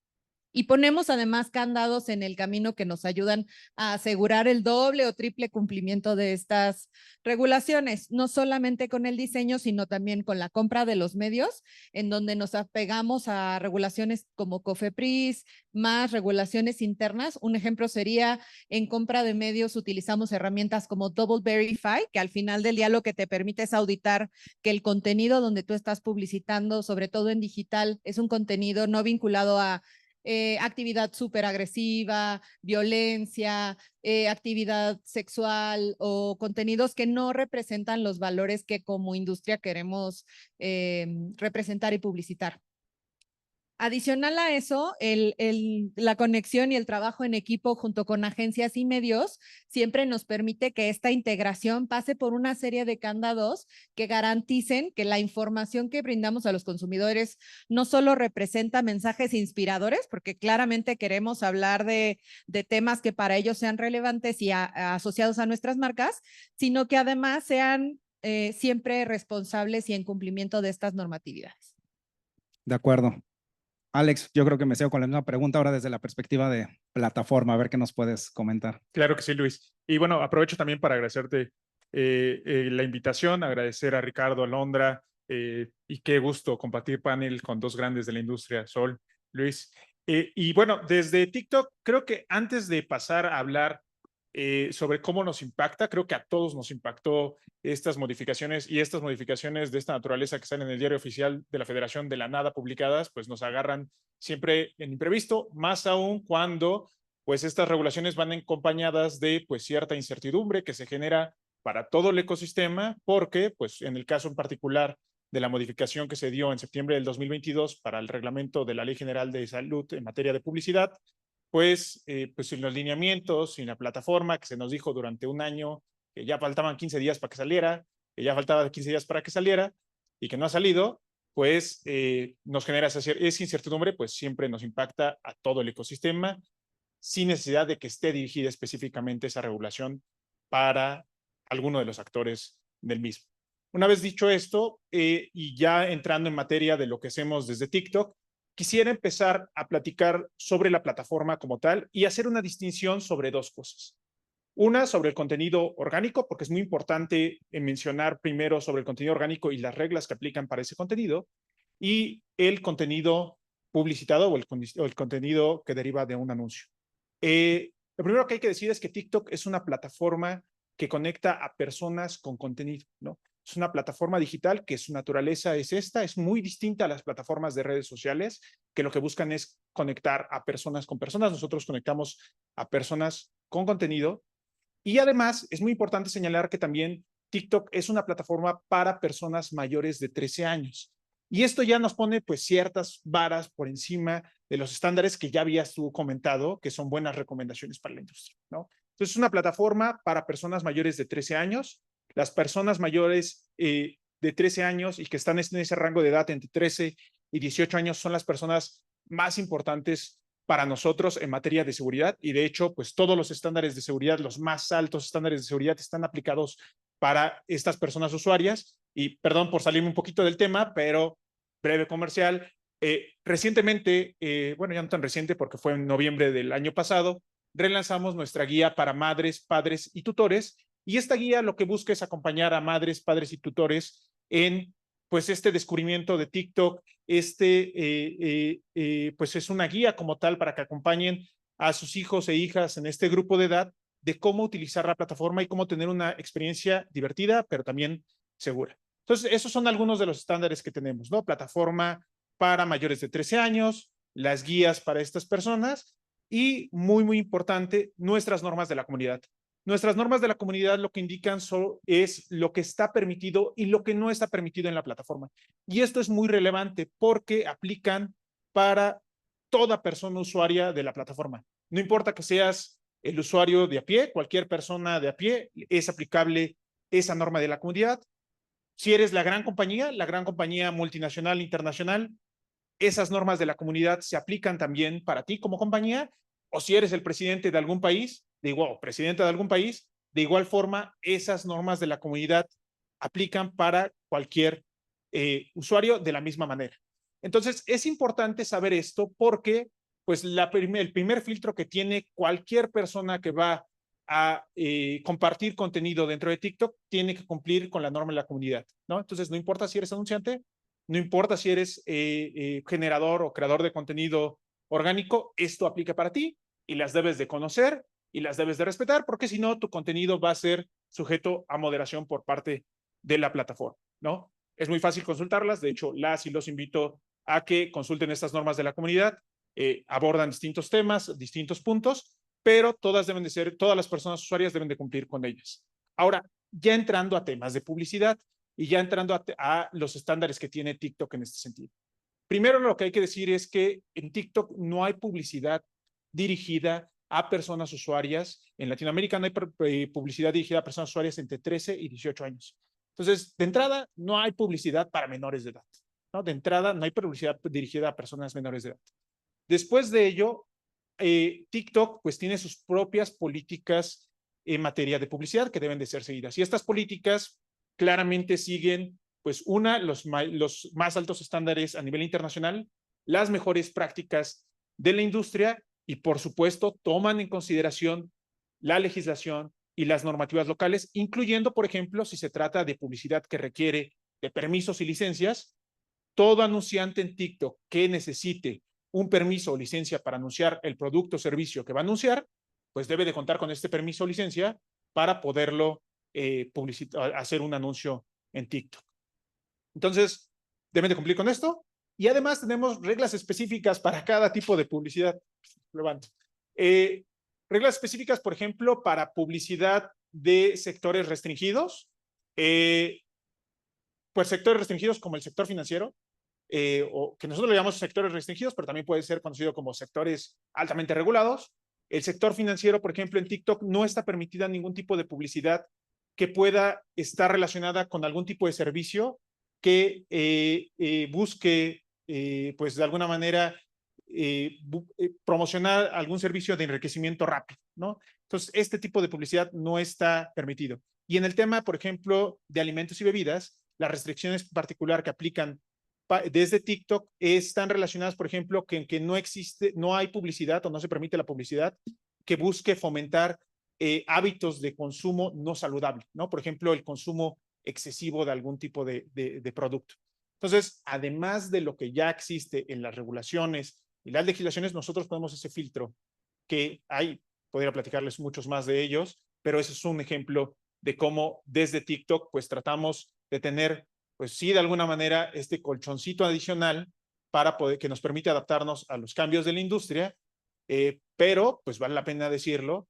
Y ponemos además candados en el camino que nos ayudan a asegurar el doble o triple cumplimiento de estas regulaciones, no solamente con el diseño, sino también con la compra de los medios, en donde nos apegamos a regulaciones como COFEPRIS, más regulaciones internas. Un ejemplo sería en compra de medios utilizamos herramientas como Double Verify, que al final del día lo que te permite es auditar que el contenido donde tú estás publicitando, sobre todo en digital, es un contenido no vinculado a actividad súper agresiva, violencia, actividad sexual o contenidos que no representan los valores que como industria queremos representar y publicitar. Adicional a eso, la conexión y el trabajo en equipo junto con agencias y medios siempre nos permite que esta integración pase por una serie de candados que garanticen que la información que brindamos a los consumidores no solo representa mensajes inspiradores, porque claramente queremos hablar de temas que para ellos sean relevantes y asociados a nuestras marcas, sino que además sean siempre responsables y en cumplimiento de estas normatividades. De acuerdo. Alex, yo creo que me sigo con la misma pregunta ahora desde la perspectiva de plataforma, a ver qué nos puedes comentar. Claro que sí, Luis. Y bueno, aprovecho también para agradecerte la invitación, agradecer a Ricardo, a Londra, y qué gusto compartir panel con dos grandes de la industria, Sol, Luis. Y bueno, desde TikTok, creo que antes de pasar a hablar sobre cómo nos impacta, creo que a todos nos impactó estas modificaciones y estas modificaciones de esta naturaleza que están en el diario oficial de la Federación de la Nada publicadas, pues nos agarran siempre en imprevisto, más aún cuando pues estas regulaciones van acompañadas de pues cierta incertidumbre que se genera para todo el ecosistema, porque pues en el caso en particular de la modificación que se dio en septiembre del 2022 para el reglamento de la Ley General de Salud en materia de publicidad, pues sin los lineamientos, sin la plataforma que se nos dijo durante un año que ya faltaban 15 días para que saliera, que ya faltaba 15 días para que saliera y que no ha salido, pues nos genera esa incertidumbre, pues siempre nos impacta a todo el ecosistema sin necesidad de que esté dirigida específicamente esa regulación para alguno de los actores del mismo. Una vez dicho esto, y ya entrando en materia de lo que hacemos desde TikTok, quisiera empezar a platicar sobre la plataforma como tal y hacer una distinción sobre dos cosas. Una, sobre el contenido orgánico, porque es muy importante mencionar primero sobre el contenido orgánico y las reglas que aplican para ese contenido, y el contenido publicitado o el contenido que deriva de un anuncio. Lo primero que hay que decir es que TikTok es una plataforma que conecta a personas con contenido, ¿no? Es una plataforma digital que su naturaleza es esta, es muy distinta a las plataformas de redes sociales, que lo que buscan es conectar a personas con personas. Nosotros conectamos a personas con contenido. Y además es muy importante señalar que también TikTok es una plataforma para personas mayores de 13 años. Y esto ya nos pone pues ciertas varas por encima de los estándares que ya habías tú comentado, que son buenas recomendaciones para la industria, ¿no? Entonces es una plataforma para personas mayores de 13 años. Las personas mayores de 13 años y que están en ese rango de edad entre 13 y 18 años son las personas más importantes para nosotros en materia de seguridad, y de hecho, pues todos los estándares de seguridad, los más altos estándares de seguridad están aplicados para estas personas usuarias. Y perdón por salirme un poquito del tema, pero breve comercial. Recientemente, bueno, ya no tan reciente porque fue en noviembre del año pasado, relanzamos nuestra guía para madres, padres y tutores, y esta guía lo que busca es acompañar a madres, padres y tutores en pues este descubrimiento de TikTok. Pues es una guía como tal para que acompañen a sus hijos e hijas en este grupo de edad de cómo utilizar la plataforma y cómo tener una experiencia divertida, pero también segura. Entonces, esos son algunos de los estándares que tenemos, ¿no? Plataforma para mayores de 13 años, las guías para estas personas y, muy, muy importante, nuestras normas de la comunidad. Nuestras normas de la comunidad lo que indican es lo que está permitido y lo que no está permitido en la plataforma. Y esto es muy relevante porque aplican para toda persona usuaria de la plataforma. No importa que seas el usuario de a pie, cualquier persona de a pie, es aplicable esa norma de la comunidad. Si eres la gran compañía multinacional, internacional, esas normas de la comunidad se aplican también para ti como compañía. O si eres el presidente de algún país, presidente de algún país, de igual forma, esas normas de la comunidad aplican para cualquier usuario de la misma manera. Entonces, es importante saber esto porque pues, el primer filtro que tiene cualquier persona que va a compartir contenido dentro de TikTok tiene que cumplir con la norma de la comunidad, ¿no? Entonces, no importa si eres anunciante, no importa si eres generador o creador de contenido orgánico, esto aplica para ti y las debes de conocer y las debes de respetar, porque si no, tu contenido va a ser sujeto a moderación por parte de la plataforma, ¿no? Es muy fácil consultarlas. De hecho, las y los invito a que consulten estas normas de la comunidad. Abordan distintos temas, distintos puntos, pero todas las personas usuarias deben de cumplir con ellas. Ahora, ya entrando a temas de publicidad y ya entrando a los estándares que tiene TikTok en este sentido. Primero, lo que hay que decir es que en TikTok no hay publicidad dirigida a personas usuarias. En Latinoamérica no hay publicidad dirigida a personas usuarias entre 13 y 18 años. Entonces, de entrada, no hay publicidad para menores de edad, ¿no? De entrada, no hay publicidad dirigida a personas menores de edad. Después de ello, TikTok pues tiene sus propias políticas en materia de publicidad que deben de ser seguidas. Y estas políticas claramente siguen pues los más altos estándares a nivel internacional, las mejores prácticas de la industria y por supuesto toman en consideración la legislación y las normativas locales, incluyendo, por ejemplo, si se trata de publicidad que requiere de permisos y licencias, todo anunciante en TikTok que necesite un permiso o licencia para anunciar el producto o servicio que va a anunciar, pues debe de contar con este permiso o licencia para poderlo hacer un anuncio en TikTok. Entonces, deben de cumplir con esto. Y además tenemos reglas específicas para cada tipo de publicidad. Levanto. Reglas específicas, por ejemplo, para publicidad de sectores restringidos. Pues sectores restringidos como el sector financiero, o que nosotros le llamamos sectores restringidos, pero también puede ser conocido como sectores altamente regulados. El sector financiero, por ejemplo, en TikTok no está permitida ningún tipo de publicidad que pueda estar relacionada con algún tipo de servicio que busque, pues de alguna manera, promocionar algún servicio de enriquecimiento rápido, ¿no? Entonces, este tipo de publicidad no está permitido. Y en el tema, por ejemplo, de alimentos y bebidas, las restricciones particular que aplican desde TikTok están relacionadas, por ejemplo, que no hay publicidad o no se permite la publicidad que busque fomentar hábitos de consumo no saludable, ¿no? Por ejemplo, el consumo excesivo de algún tipo de producto. Entonces, además de lo que ya existe en las regulaciones y las legislaciones, nosotros ponemos ese filtro que hay, podría platicarles muchos más de ellos, pero ese es un ejemplo de cómo desde TikTok pues tratamos de tener, pues sí, de alguna manera este colchoncito adicional para poder, que nos permite adaptarnos a los cambios de la industria, pero pues vale la pena decirlo,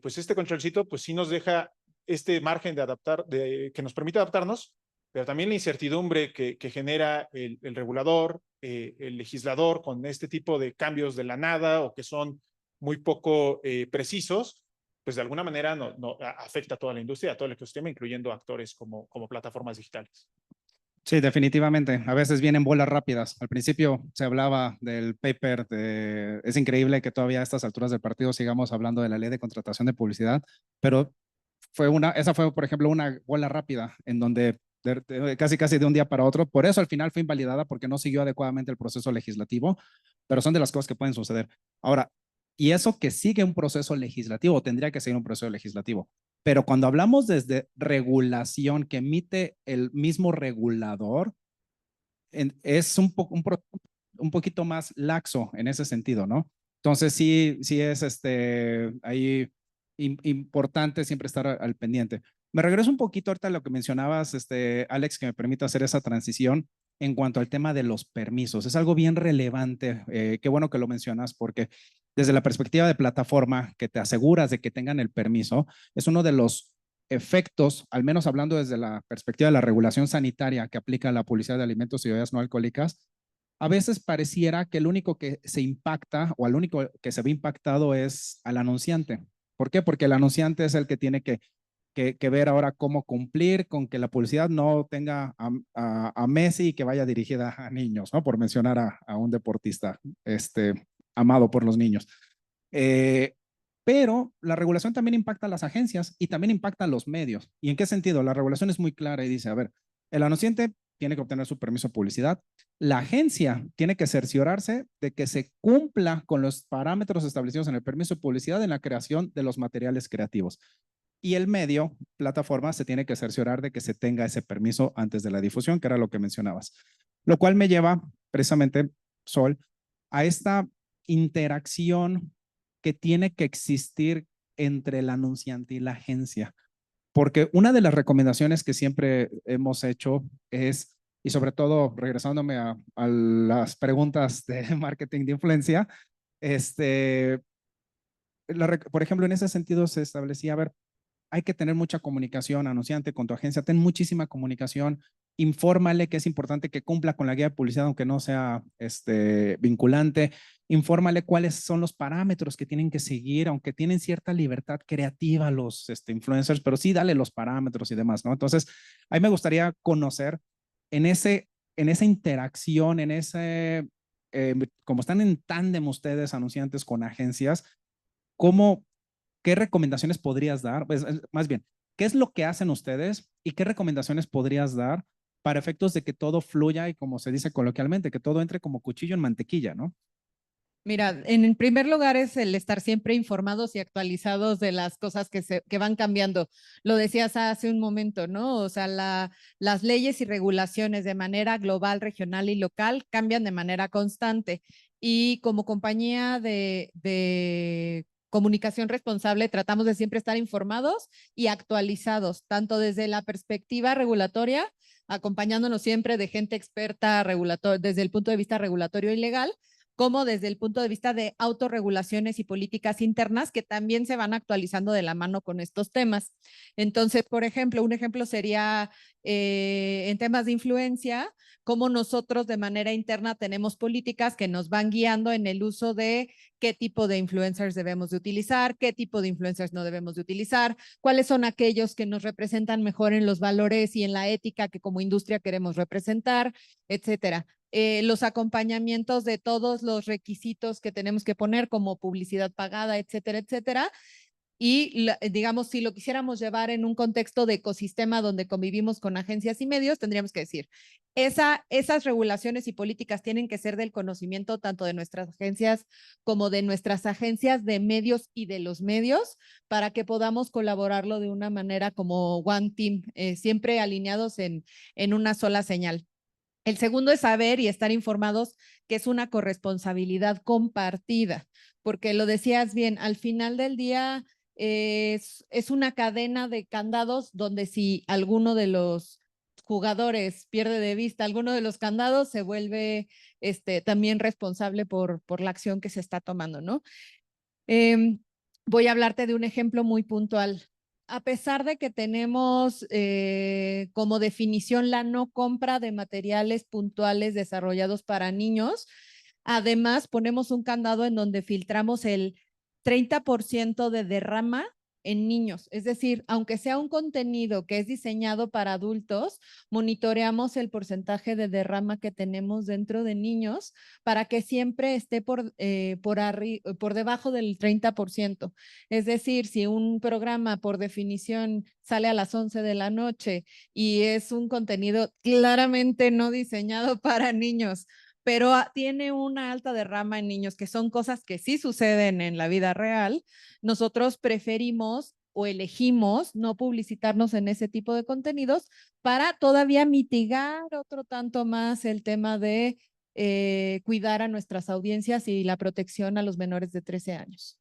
pues este colchoncito pues sí nos deja este margen de adaptar, que nos permite adaptarnos, pero también la incertidumbre que genera el regulador, el legislador con este tipo de cambios de la nada o que son muy poco precisos, pues de alguna manera no afecta a toda la industria, a todo el ecosistema, incluyendo actores como plataformas digitales. Sí, definitivamente. A veces vienen bolas rápidas. Al principio se hablaba del paper, es increíble que todavía a estas alturas del partido sigamos hablando de la ley de contratación de publicidad, pero esa fue, por ejemplo, una bola rápida en donde casi de un día para otro, por eso al final fue invalidada porque no siguió adecuadamente el proceso legislativo, pero son de las cosas que pueden suceder. Ahora, y eso que sigue un proceso legislativo, tendría que seguir un proceso legislativo. Pero cuando hablamos desde regulación que emite el mismo regulador, es un poquito más laxo en ese sentido, ¿no? Entonces sí es ahí importante siempre estar al pendiente. Me regreso un poquito ahorita a lo que mencionabas, Alex, que me permite hacer esa transición en cuanto al tema de los permisos. Es algo bien relevante. Qué bueno que lo mencionas porque desde la perspectiva de plataforma, que te aseguras de que tengan el permiso, es uno de los efectos, al menos hablando desde la perspectiva de la regulación sanitaria que aplica la publicidad de alimentos y bebidas no alcohólicas. A veces pareciera que el único que se impacta o al único que se ve impactado es al anunciante. ¿Por qué? Porque el anunciante es el que tiene que ver ahora cómo cumplir con que la publicidad no tenga a Messi y que vaya dirigida a niños, ¿no? Por mencionar a un deportista amado por los niños. Pero la regulación también impacta a las agencias y también impacta a los medios. ¿Y en qué sentido? La regulación es muy clara y dice, a ver, el anunciante tiene que obtener su permiso de publicidad. La agencia tiene que cerciorarse de que se cumpla con los parámetros establecidos en el permiso de publicidad en la creación de los materiales creativos. Y el medio, plataforma, se tiene que cerciorar de que se tenga ese permiso antes de la difusión, que era lo que mencionabas. Lo cual me lleva precisamente, Sol, a esta interacción que tiene que existir entre el anunciante y la agencia. Porque una de las recomendaciones que siempre hemos hecho es, y sobre todo regresándome a las preguntas de marketing de influencia, por ejemplo, en ese sentido se establecía, a ver, hay que tener mucha comunicación, anunciante, con tu agencia, ten muchísima comunicación, infórmale que es importante que cumpla con la guía de publicidad, aunque no sea vinculante, infórmale cuáles son los parámetros que tienen que seguir, aunque tienen cierta libertad creativa los influencers, pero sí dale los parámetros y demás, ¿no? Entonces, a mí me gustaría conocer en esa interacción, como están en tándem ustedes, anunciantes con agencias, ¿qué recomendaciones podrías dar? Pues, más bien, ¿qué es lo que hacen ustedes y qué recomendaciones podrías dar para efectos de que todo fluya y, como se dice coloquialmente, que todo entre como cuchillo en mantequilla, ¿no? Mira, en primer lugar es el estar siempre informados y actualizados de las cosas que van cambiando. Lo decías hace un momento, ¿no? O sea, las leyes y regulaciones de manera global, regional y local cambian de manera constante. Y como compañía de comunicación responsable, tratamos de siempre estar informados y actualizados, tanto desde la perspectiva regulatoria, acompañándonos siempre de gente experta desde el punto de vista regulatorio y legal, como desde el punto de vista de autorregulaciones y políticas internas que también se van actualizando de la mano con estos temas. Entonces, por ejemplo, un ejemplo sería en temas de influencia, cómo nosotros de manera interna tenemos políticas que nos van guiando en el uso de qué tipo de influencers debemos de utilizar, qué tipo de influencers no debemos de utilizar, cuáles son aquellos que nos representan mejor en los valores y en la ética que como industria queremos representar, etcétera. Los acompañamientos de todos los requisitos que tenemos que poner como publicidad pagada, etcétera, etcétera. Y digamos, si lo quisiéramos llevar en un contexto de ecosistema donde convivimos con agencias y medios, tendríamos que decir, esas regulaciones y políticas tienen que ser del conocimiento tanto de nuestras agencias como de nuestras agencias de medios y de los medios para que podamos colaborarlo de una manera como one team, siempre alineados en una sola señal. El segundo es saber y estar informados que es una corresponsabilidad compartida, porque lo decías bien, al final del día es una cadena de candados donde si alguno de los jugadores pierde de vista alguno de los candados, se vuelve también responsable por la acción que se está tomando, ¿no? Voy a hablarte de un ejemplo muy puntual. A pesar de que tenemos como definición la no compra de materiales puntuales desarrollados para niños, además ponemos un candado en donde filtramos el 30% de derrama en niños. Es decir, aunque sea un contenido que es diseñado para adultos, monitoreamos el porcentaje de derrama que tenemos dentro de niños para que siempre esté por debajo del 30%. Es decir, si un programa por definición sale a las 11 de la noche y es un contenido claramente no diseñado para niños, pero tiene una alta derrama en niños, que son cosas que sí suceden en la vida real, nosotros preferimos o elegimos no publicitarnos en ese tipo de contenidos para todavía mitigar otro tanto más el tema de cuidar a nuestras audiencias y la protección a los menores de 13 años.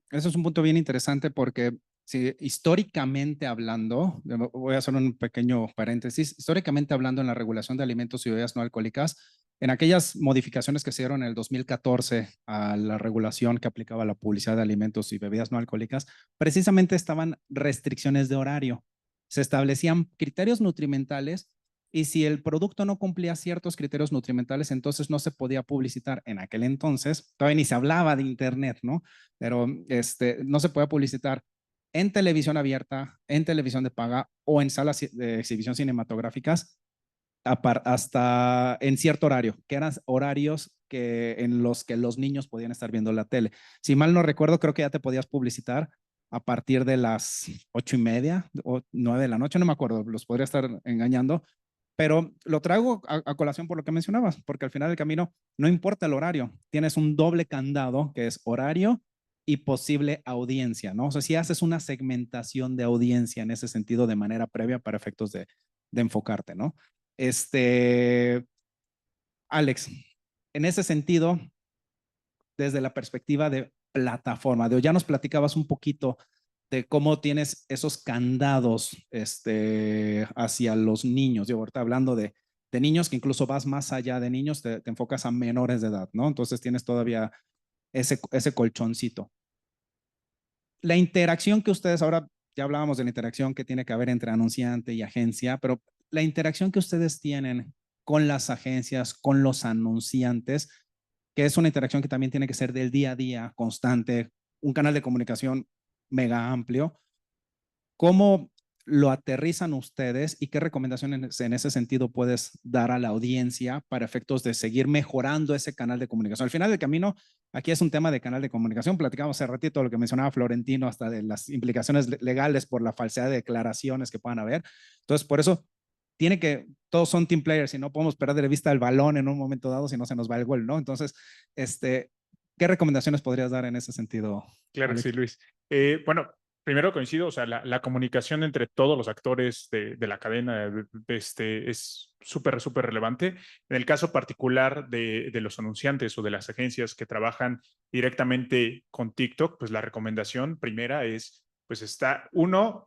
Eso es un punto bien interesante porque sí, históricamente hablando, voy a hacer un pequeño paréntesis, históricamente hablando en la regulación de alimentos y bebidas no alcohólicas, en aquellas modificaciones que se dieron en el 2014 a la regulación que aplicaba la publicidad de alimentos y bebidas no alcohólicas, precisamente estaban restricciones de horario. Se establecían criterios nutrimentales y si el producto no cumplía ciertos criterios nutrimentales, entonces no se podía publicitar. En aquel entonces, todavía ni se hablaba de internet, ¿no? Pero no se podía publicitar en televisión abierta, en televisión de paga o en salas de exhibición cinematográficas hasta en cierto horario, que eran horarios en los que los niños podían estar viendo la tele. Si mal no recuerdo, creo que ya te podías publicitar a partir de las 8:30 o 9 de la noche, no me acuerdo, los podría estar engañando, pero lo traigo a colación por lo que mencionabas, porque al final del camino no importa el horario, tienes un doble candado que es horario y posible audiencia, ¿no? O sea, si haces una segmentación de audiencia en ese sentido de manera previa para efectos de enfocarte, ¿no? Alex, en ese sentido, desde la perspectiva de plataforma, ya nos platicabas un poquito de cómo tienes esos candados hacia los niños. Yo ahorita hablando de niños, que incluso vas más allá de niños, te enfocas a menores de edad, ¿no? Entonces tienes todavía ese colchoncito. La interacción que ustedes, ahora ya hablábamos de la interacción que tiene que haber entre anunciante y agencia, pero la interacción que ustedes tienen con las agencias, con los anunciantes, que es una interacción que también tiene que ser del día a día, constante, un canal de comunicación mega amplio. ¿Cómo lo aterrizan ustedes y qué recomendaciones en ese sentido puedes dar a la audiencia para efectos de seguir mejorando ese canal de comunicación? Al final del camino, aquí es un tema de canal de comunicación. Platicamos hace ratito lo que mencionaba Florentino, hasta de las implicaciones legales por la falsedad de declaraciones que puedan haber. Entonces, por eso todos son team players y no podemos perder de vista el balón en un momento dado si no se nos va el gol, ¿no? Entonces, ¿qué recomendaciones podrías dar en ese sentido? Claro que Alex? sí, Luis. Bueno, primero coincido, o sea, la comunicación entre todos los actores de la cadena es súper, súper relevante. En el caso particular de los anunciantes o de las agencias que trabajan directamente con TikTok, pues la recomendación primera es, pues está, uno,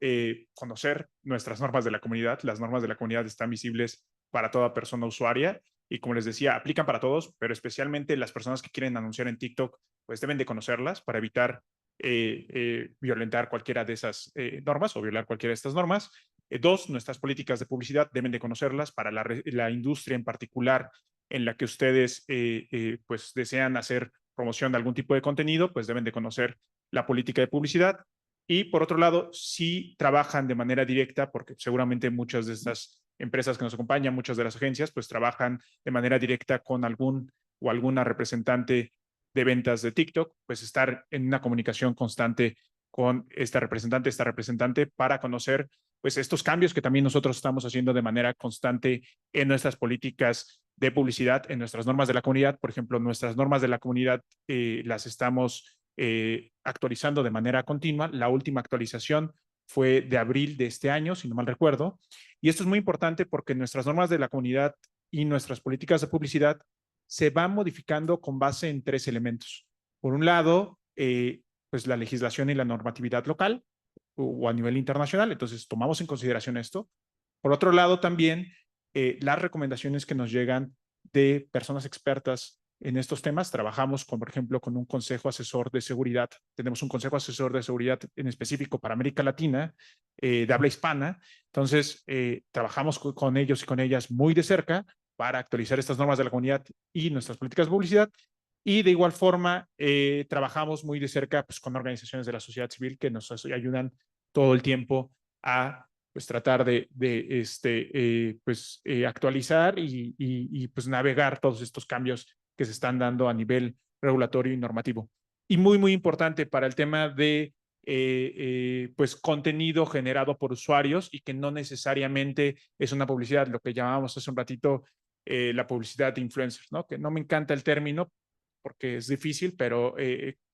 conocer nuestras normas de la comunidad. Las normas de la comunidad están visibles para toda persona usuaria y como les decía, aplican para todos, pero especialmente las personas que quieren anunciar en TikTok, pues deben de conocerlas para evitar violentar cualquiera de esas normas o violar cualquiera de estas normas. Dos, nuestras políticas de publicidad deben de conocerlas para la industria en particular en la que ustedes pues desean hacer promoción de algún tipo de contenido, pues deben de conocer la política de publicidad. Y por otro lado, si trabajan de manera directa, porque seguramente muchas de estas empresas que nos acompañan, muchas de las agencias, pues trabajan de manera directa con algún o alguna representante de ventas de TikTok, pues estar en una comunicación constante con esta representante para conocer pues estos cambios que también nosotros estamos haciendo de manera constante en nuestras políticas de publicidad, en nuestras normas de la comunidad. Por ejemplo, nuestras normas de la comunidad las estamos actualizando de manera continua. La última actualización fue de abril de este año, si no mal recuerdo. Y esto es muy importante porque nuestras normas de la comunidad y nuestras políticas de publicidad se van modificando con base en tres elementos. Por un lado, pues la legislación y la normatividad local o a nivel internacional, entonces tomamos en consideración esto. Por otro lado, también las recomendaciones que nos llegan de personas expertas en estos temas. Trabajamos, por ejemplo, con un consejo asesor de seguridad. Tenemos un consejo asesor de seguridad en específico para América Latina, de habla hispana. Entonces, trabajamos con ellos y con ellas muy de cerca para actualizar estas normas de la comunidad y nuestras políticas de publicidad. Y de igual forma, trabajamos muy de cerca pues, con organizaciones de la sociedad civil que nos ayudan todo el tiempo a pues, tratar de actualizar y pues, navegar todos estos cambios que se están dando a nivel regulatorio y normativo. Y muy, muy importante para el tema de pues contenido generado por usuarios y que no necesariamente es una publicidad, lo que llamábamos hace un ratito la publicidad de influencers, ¿no? Que no me encanta el término porque es difícil, pero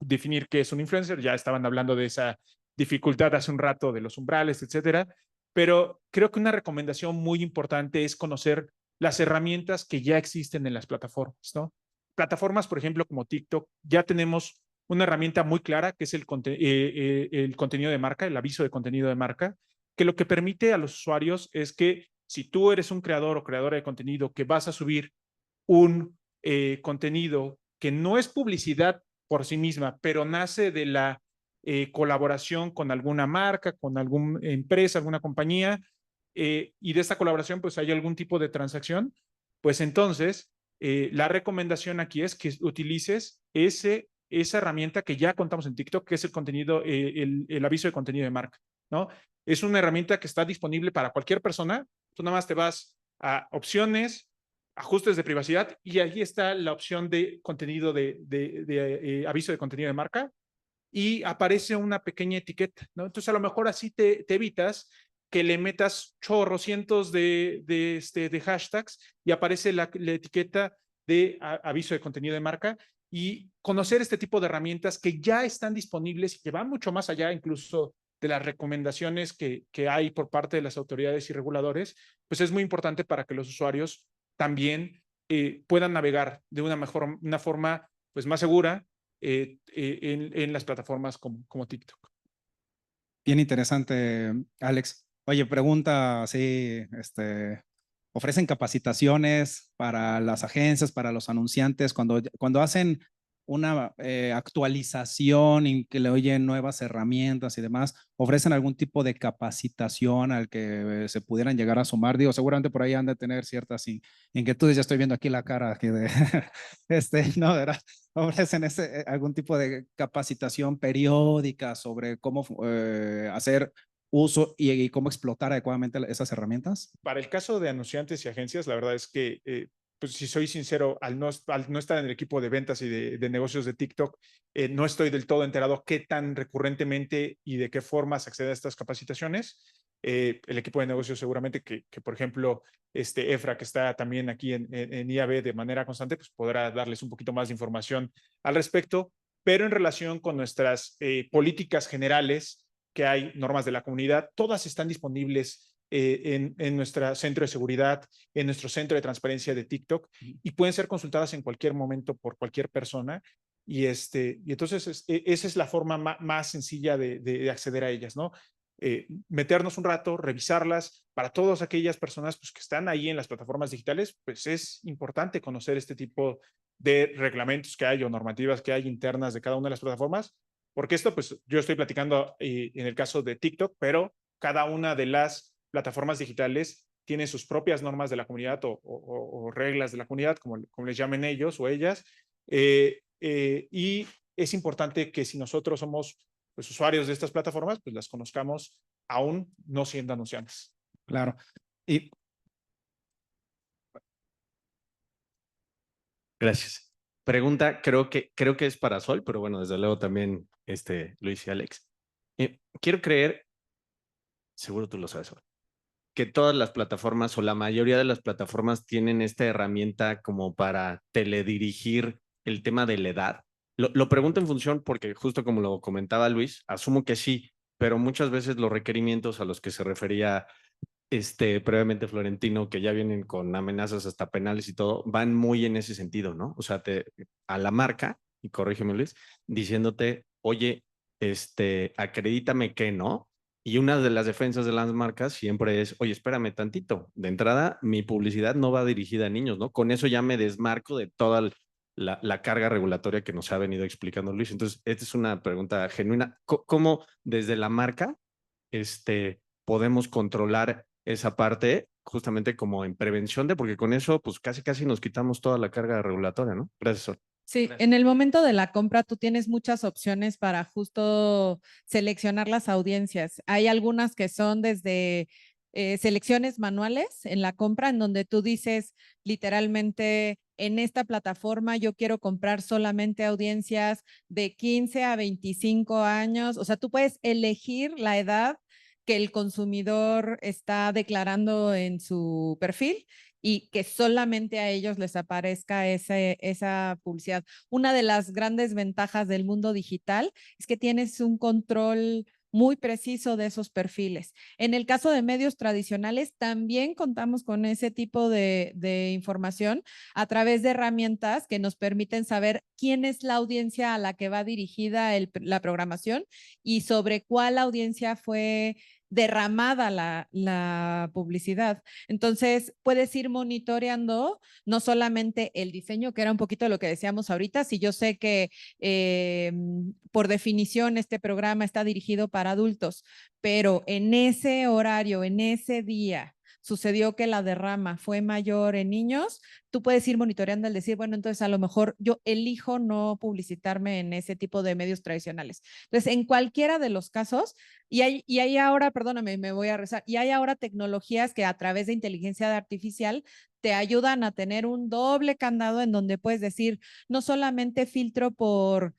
definir qué es un influencer, ya estaban hablando de esa dificultad hace un rato de los umbrales, etcétera, pero creo que una recomendación muy importante es conocer las herramientas que ya existen en las plataformas, ¿no? Plataformas, por ejemplo, como TikTok, ya tenemos una herramienta muy clara que es el contenido de marca, el aviso de contenido de marca, que lo que permite a los usuarios es que si tú eres un creador o creadora de contenido que vas a subir un contenido que no es publicidad por sí misma, pero nace de la colaboración con alguna marca, con alguna empresa, alguna compañía, y de esta colaboración pues hay algún tipo de transacción, pues entonces la recomendación aquí es que utilices esa herramienta que ya contamos en TikTok, que es el contenido, el aviso de contenido de marca, ¿no? Es una herramienta que está disponible para cualquier persona. Tú nada más te vas a opciones, ajustes de privacidad y ahí está la opción de contenido de aviso de contenido de marca y aparece una pequeña etiqueta, ¿no? Entonces a lo mejor así te evitas que le metas chorros, cientos de hashtags y aparece la etiqueta de aviso de contenido de marca y conocer este tipo de herramientas que ya están disponibles y que van mucho más allá incluso de las recomendaciones que hay por parte de las autoridades y reguladores, pues es muy importante para que los usuarios también puedan navegar de una forma pues, más segura en las plataformas como TikTok. Bien interesante, Alex. Oye, pregunta, sí, ¿ofrecen capacitaciones para las agencias, para los anunciantes, cuando hacen una actualización y que le oyen nuevas herramientas y demás, ofrecen algún tipo de capacitación al que se pudieran llegar a sumar? Digo, seguramente por ahí han de tener ciertas inquietudes. Ya estoy viendo aquí la cara aquí de, no, ¿verdad? Ofrecen algún tipo de capacitación periódica sobre cómo hacer uso y cómo explotar adecuadamente esas herramientas. Para el caso de anunciantes y agencias, la verdad es que pues si soy sincero, al no estar en el equipo de ventas y de negocios de TikTok, no estoy del todo enterado qué tan recurrentemente y de qué forma se accede a estas capacitaciones. el equipo de negocios seguramente que por ejemplo, Efra, que está también aquí en IAB de manera constante, pues podrá darles un poquito más de información al respecto, pero en relación con nuestras políticas generales, que hay normas de la comunidad, todas están disponibles en nuestro centro de seguridad, en nuestro centro de transparencia de TikTok, y pueden ser consultadas en cualquier momento por cualquier persona. Y entonces esa es la forma más sencilla de acceder a ellas, ¿no? Meternos un rato, revisarlas. Para todas aquellas personas pues, que están ahí en las plataformas digitales, pues es importante conocer este tipo de reglamentos que hay o normativas que hay internas de cada una de las plataformas, porque esto, pues yo estoy platicando en el caso de TikTok, pero cada una de las plataformas digitales tiene sus propias normas de la comunidad o reglas de la comunidad, como les llamen ellos o ellas, y es importante que si nosotros somos pues, usuarios de estas plataformas, pues las conozcamos aún no siendo anunciantes. Claro. Y Gracias. Pregunta, creo que es para Sol, pero bueno, desde luego también Luis y Alex. Quiero creer, seguro tú lo sabes, Sol, que todas las plataformas o la mayoría de las plataformas tienen esta herramienta como para teledirigir el tema de la edad. Lo pregunto en función porque justo como lo comentaba Luis, asumo que sí, pero muchas veces los requerimientos a los que se refería previamente Florentino, que ya vienen con amenazas hasta penales y todo, van muy en ese sentido, ¿no? O sea, a la marca, y corrígeme Luis, diciéndote, oye, acredítame que no. Y una de las defensas de las marcas siempre es, oye, espérame tantito, de entrada mi publicidad no va dirigida a niños, ¿no? Con eso ya me desmarco de toda la carga regulatoria que nos ha venido explicando Luis. Entonces, esta es una pregunta genuina. ¿Cómo desde la marca podemos controlar esa parte justamente como en prevención porque con eso pues casi nos quitamos toda la carga regulatoria, ¿no? Gracias, Sol. Sí, en el momento de la compra tú tienes muchas opciones para justo seleccionar las audiencias. Hay algunas que son desde selecciones manuales en la compra, en donde tú dices literalmente en esta plataforma yo quiero comprar solamente audiencias de 15 a 25 años. O sea, tú puedes elegir la edad que el consumidor está declarando en su perfil y que solamente a ellos les aparezca esa publicidad. Una de las grandes ventajas del mundo digital es que tienes un control muy preciso de esos perfiles. En el caso de medios tradicionales, también contamos con ese tipo de información a través de herramientas que nos permiten saber quién es la audiencia a la que va dirigida la programación y sobre cuál audiencia fue derramada la publicidad. Entonces, puedes ir monitoreando no solamente el diseño, que era un poquito lo que decíamos ahorita, si yo sé que por definición este programa está dirigido para adultos, pero en ese horario, en ese día, sucedió que la derrama fue mayor en niños, tú puedes ir monitoreando al decir, bueno, entonces a lo mejor yo elijo no publicitarme en ese tipo de medios tradicionales. Entonces, en cualquiera de los casos, y hay ahora, perdóname, me voy a rezar, y hay ahora tecnologías que a través de inteligencia artificial te ayudan a tener un doble candado en donde puedes decir, no solamente filtro por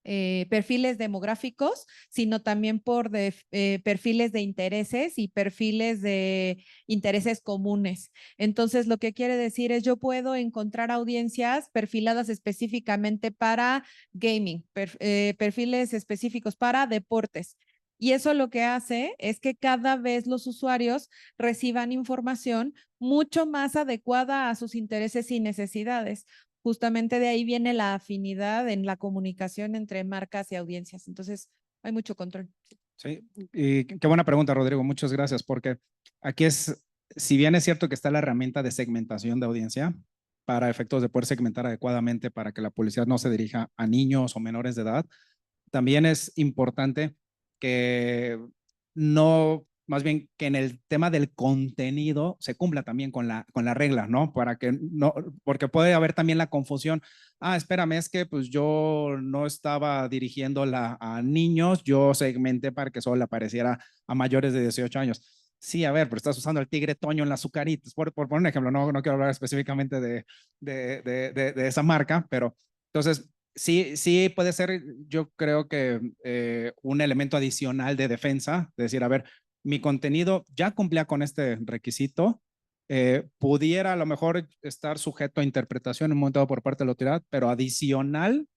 perfiles demográficos, sino también por perfiles de intereses y perfiles de intereses comunes. Entonces, lo que quiere decir es yo puedo encontrar audiencias perfiladas específicamente para gaming, perfiles específicos para deportes. Y eso lo que hace es que cada vez los usuarios reciban información mucho más adecuada a sus intereses y necesidades. Justamente de ahí viene la afinidad en la comunicación entre marcas y audiencias. Entonces, hay mucho control. Sí, y qué buena pregunta, Rodrigo. Muchas gracias, porque aquí si bien es cierto que está la herramienta de segmentación de audiencia para efectos de poder segmentar adecuadamente para que la publicidad no se dirija a niños o menores de edad, también es importante que no, más bien que en el tema del contenido se cumpla también con la regla, ¿no? Para que no, porque puede haber también la confusión. Espérame, es que pues yo no estaba dirigiéndola a niños, yo segmenté para que solo le apareciera a mayores de 18 años. Sí, a ver, pero estás usando el tigre Toño en las azucaritas, por poner un ejemplo, no quiero hablar específicamente de esa marca, pero entonces sí puede ser, yo creo que un elemento adicional de defensa, de decir, a ver, mi contenido ya cumplía con este requisito, pudiera a lo mejor estar sujeto a interpretación en un momento dado por parte de la autoridad, pero adicional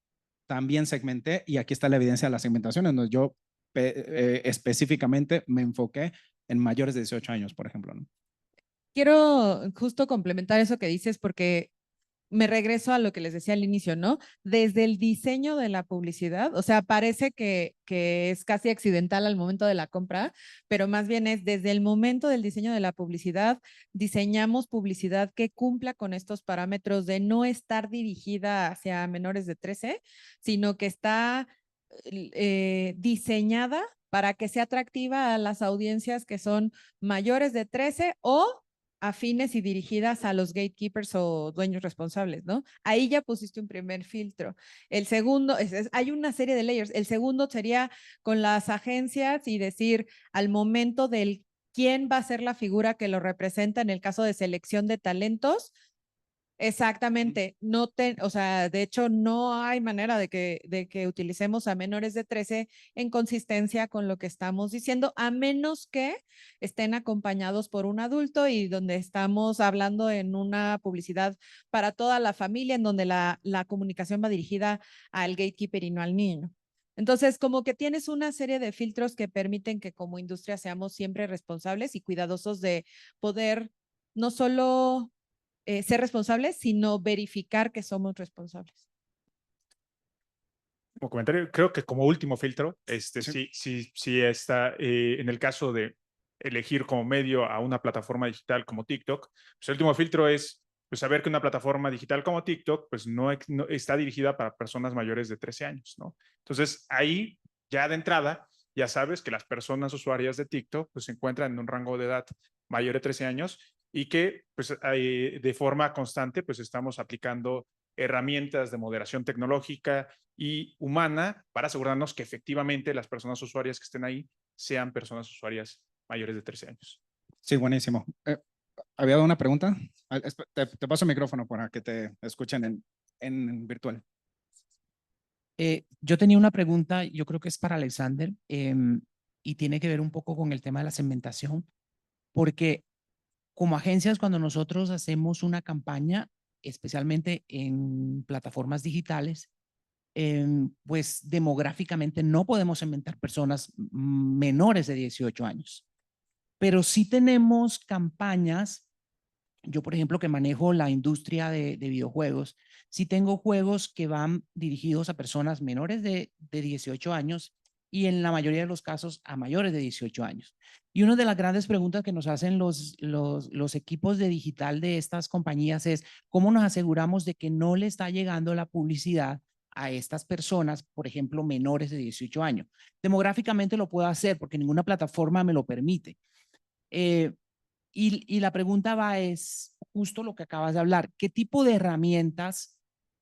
también segmenté, y aquí está la evidencia de la segmentación, en donde yo específicamente me enfoqué en mayores de 18 años, por ejemplo, ¿no? Quiero justo complementar eso que dices porque me regreso a lo que les decía al inicio, ¿no? Desde el diseño de la publicidad, o sea, parece que es casi accidental al momento de la compra, pero más bien es desde el momento del diseño de la publicidad, diseñamos publicidad que cumpla con estos parámetros de no estar dirigida hacia menores de 13, sino que está diseñada para que sea atractiva a las audiencias que son mayores de 13 o afines y dirigidas a los gatekeepers o dueños responsables, ¿no? Ahí ya pusiste un primer filtro. El segundo, hay una serie de layers. El segundo sería con las agencias y decir al momento del quién va a ser la figura que lo representa en el caso de selección de talentos. Exactamente, o sea, de hecho no hay manera de que utilicemos a menores de 13 en consistencia con lo que estamos diciendo, a menos que estén acompañados por un adulto y donde estamos hablando en una publicidad para toda la familia, en donde la comunicación va dirigida al gatekeeper y no al niño. Entonces, como que tienes una serie de filtros que permiten que como industria seamos siempre responsables y cuidadosos de poder no solo ser responsables, sino verificar que somos responsables. Como comentario, creo que como último filtro, sí está en el caso de elegir como medio a una plataforma digital como TikTok, pues el último filtro es pues, saber que una plataforma digital como TikTok pues no está dirigida para personas mayores de 13 años, ¿no? Entonces ahí ya de entrada ya sabes que las personas usuarias de TikTok pues se encuentran en un rango de edad mayor de 13 años y que pues de forma constante pues estamos aplicando herramientas de moderación tecnológica y humana para asegurarnos que efectivamente las personas usuarias que estén ahí sean personas usuarias mayores de 13 años. Sí, buenísimo. ¿Había una pregunta? Te paso el micrófono para que te escuchen en virtual. Yo tenía una pregunta, yo creo que es para Alexander, y tiene que ver un poco con el tema de la segmentación, porque como agencias, cuando nosotros hacemos una campaña, especialmente en plataformas digitales, pues demográficamente no podemos segmentar personas menores de 18 años, pero sí tenemos campañas. Yo, por ejemplo, que manejo la industria de videojuegos, sí tengo juegos que van dirigidos a personas menores de 18 años y en la mayoría de los casos a mayores de 18 años. Y una de las grandes preguntas que nos hacen los equipos de digital de estas compañías es cómo nos aseguramos de que no le está llegando la publicidad a estas personas, por ejemplo, menores de 18 años. Demográficamente lo puedo hacer porque ninguna plataforma me lo permite. Y la pregunta es justo lo que acabas de hablar. ¿Qué tipo de herramientas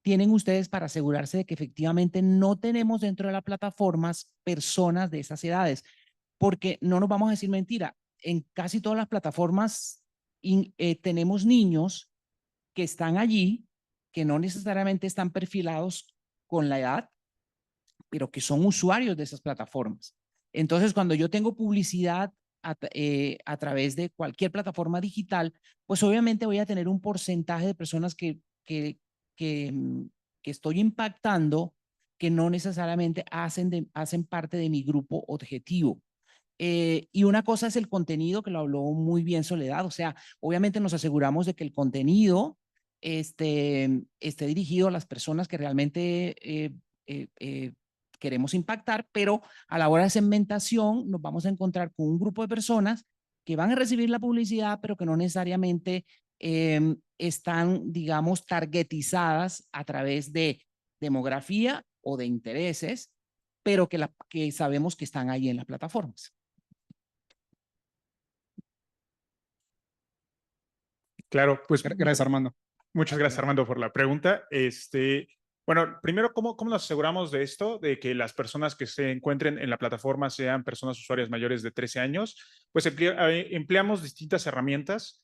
tienen ustedes para asegurarse de que efectivamente no tenemos dentro de las plataformas personas de esas edades? Porque no nos vamos a decir mentira. En casi todas las plataformas tenemos niños que están allí, que no necesariamente están perfilados con la edad, pero que son usuarios de esas plataformas. Entonces, cuando yo tengo publicidad a través de cualquier plataforma digital, pues obviamente voy a tener un porcentaje de personas que estoy impactando que no necesariamente hacen parte de mi grupo objetivo. Y una cosa es el contenido, que lo habló muy bien Soledad, o sea, obviamente nos aseguramos de que el contenido esté dirigido a las personas que realmente queremos impactar, pero a la hora de segmentación nos vamos a encontrar con un grupo de personas que van a recibir la publicidad, pero que no necesariamente están, digamos, targetizadas a través de demografía o de intereses, pero que sabemos que están ahí en las plataformas. Claro, pues Gracias, Armando. Muchas gracias, Armando, por la pregunta. Bueno, primero, ¿cómo nos aseguramos de esto? De que las personas que se encuentren en la plataforma sean personas usuarias mayores de 13 años. Pues empleamos distintas herramientas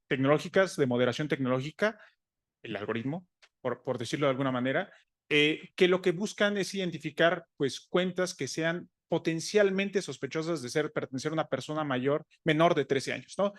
tecnológicas, de moderación tecnológica, el algoritmo, por decirlo de alguna manera, que lo que buscan es identificar pues, cuentas que sean potencialmente sospechosas de pertenecer a una persona menor de 13 años, ¿no?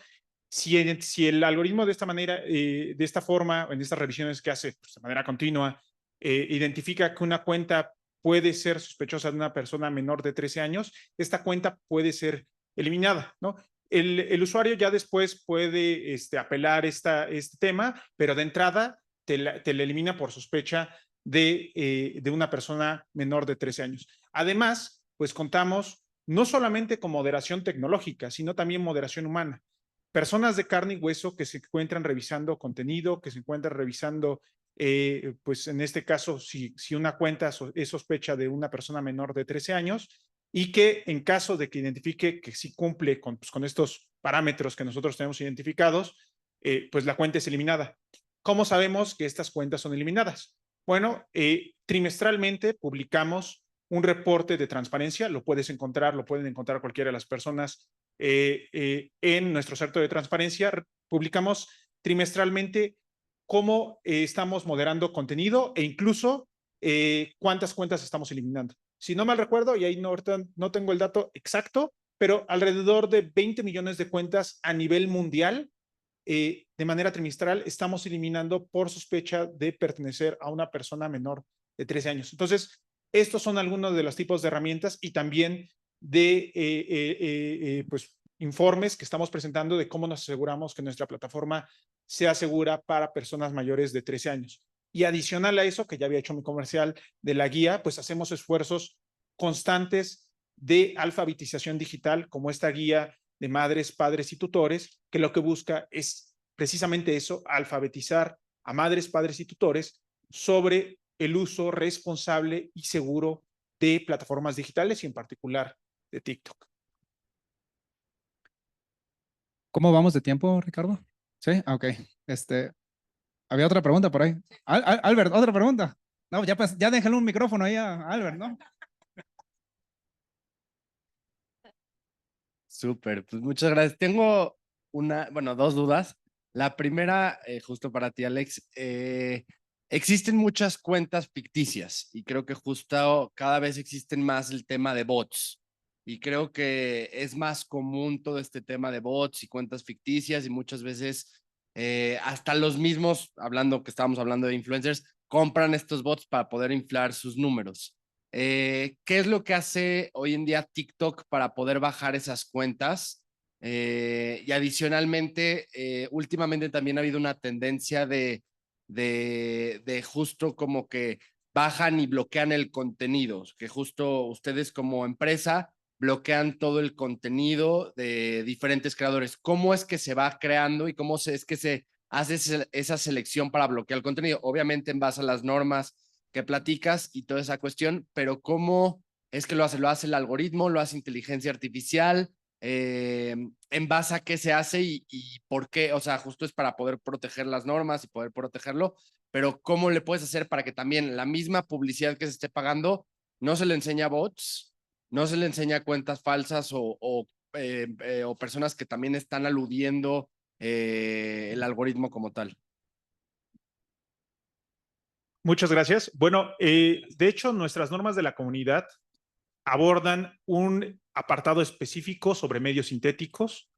Si el algoritmo de esta manera, de esta forma, en estas revisiones que hace pues, de manera continua, identifica que una cuenta puede ser sospechosa de una persona menor de 13 años, esta cuenta puede ser eliminada, ¿no? El usuario ya después puede apelar este tema, pero de entrada te la elimina por sospecha de una persona menor de 13 años. Además, pues contamos no solamente con moderación tecnológica, sino también moderación humana. Personas de carne y hueso que se encuentran revisando contenido, que se encuentran revisando, pues en este caso, si una cuenta es sospecha de una persona menor de 13 años y que en caso de que identifique que sí cumple con estos parámetros que nosotros tenemos identificados, pues la cuenta es eliminada. ¿Cómo sabemos que estas cuentas son eliminadas? Bueno, trimestralmente publicamos un reporte de transparencia, lo pueden encontrar cualquiera de las personas en nuestro sector de transparencia. Publicamos trimestralmente cómo estamos moderando contenido e incluso cuántas cuentas estamos eliminando. Si no mal recuerdo, y ahí no tengo el dato exacto, pero alrededor de 20 millones de cuentas a nivel mundial de manera trimestral estamos eliminando por sospecha de pertenecer a una persona menor de 13 años. Entonces, estos son algunos de los tipos de herramientas y también de pues, informes que estamos presentando de cómo nos aseguramos que nuestra plataforma sea segura para personas mayores de 13 años. Y adicional a eso, que ya había hecho mi comercial de la guía, pues hacemos esfuerzos constantes de alfabetización digital, como esta guía de madres, padres y tutores, que lo que busca es precisamente eso, alfabetizar a madres, padres y tutores sobre el uso responsable y seguro de plataformas digitales y en particular de TikTok. ¿Cómo vamos de tiempo, Ricardo? Sí, ok. Había otra pregunta por ahí. Albert, otra pregunta. No, ya déjale un micrófono ahí a Albert, ¿no? Súper, pues muchas gracias. Tengo dos dudas. La primera, justo para ti, Alex, existen muchas cuentas ficticias y creo que justo cada vez existen más el tema de bots. Y creo que es más común todo este tema de bots y cuentas ficticias y muchas veces hasta los mismos, estábamos hablando de influencers, compran estos bots para poder inflar sus números. ¿Qué es lo que hace hoy en día TikTok para poder bajar esas cuentas? Y adicionalmente, últimamente también ha habido una tendencia de justo como que bajan y bloquean el contenido, que justo ustedes como empresa bloquean todo el contenido de diferentes creadores. ¿Cómo es que se va creando y cómo es que se hace esa selección para bloquear el contenido? Obviamente en base a las normas que platicas y toda esa cuestión, pero ¿cómo es que lo hace? ¿Lo hace el algoritmo? ¿Lo hace inteligencia artificial? ¿En base a qué se hace y por qué? O sea, justo es para poder proteger las normas y poder protegerlo, pero ¿cómo le puedes hacer para que también la misma publicidad que se esté pagando no se le enseña bots, no se le enseña cuentas falsas o personas que también están aludiendo el algoritmo como tal? Muchas gracias. Bueno, de hecho, nuestras normas de la comunidad abordan un apartado específico sobre medios sintéticos.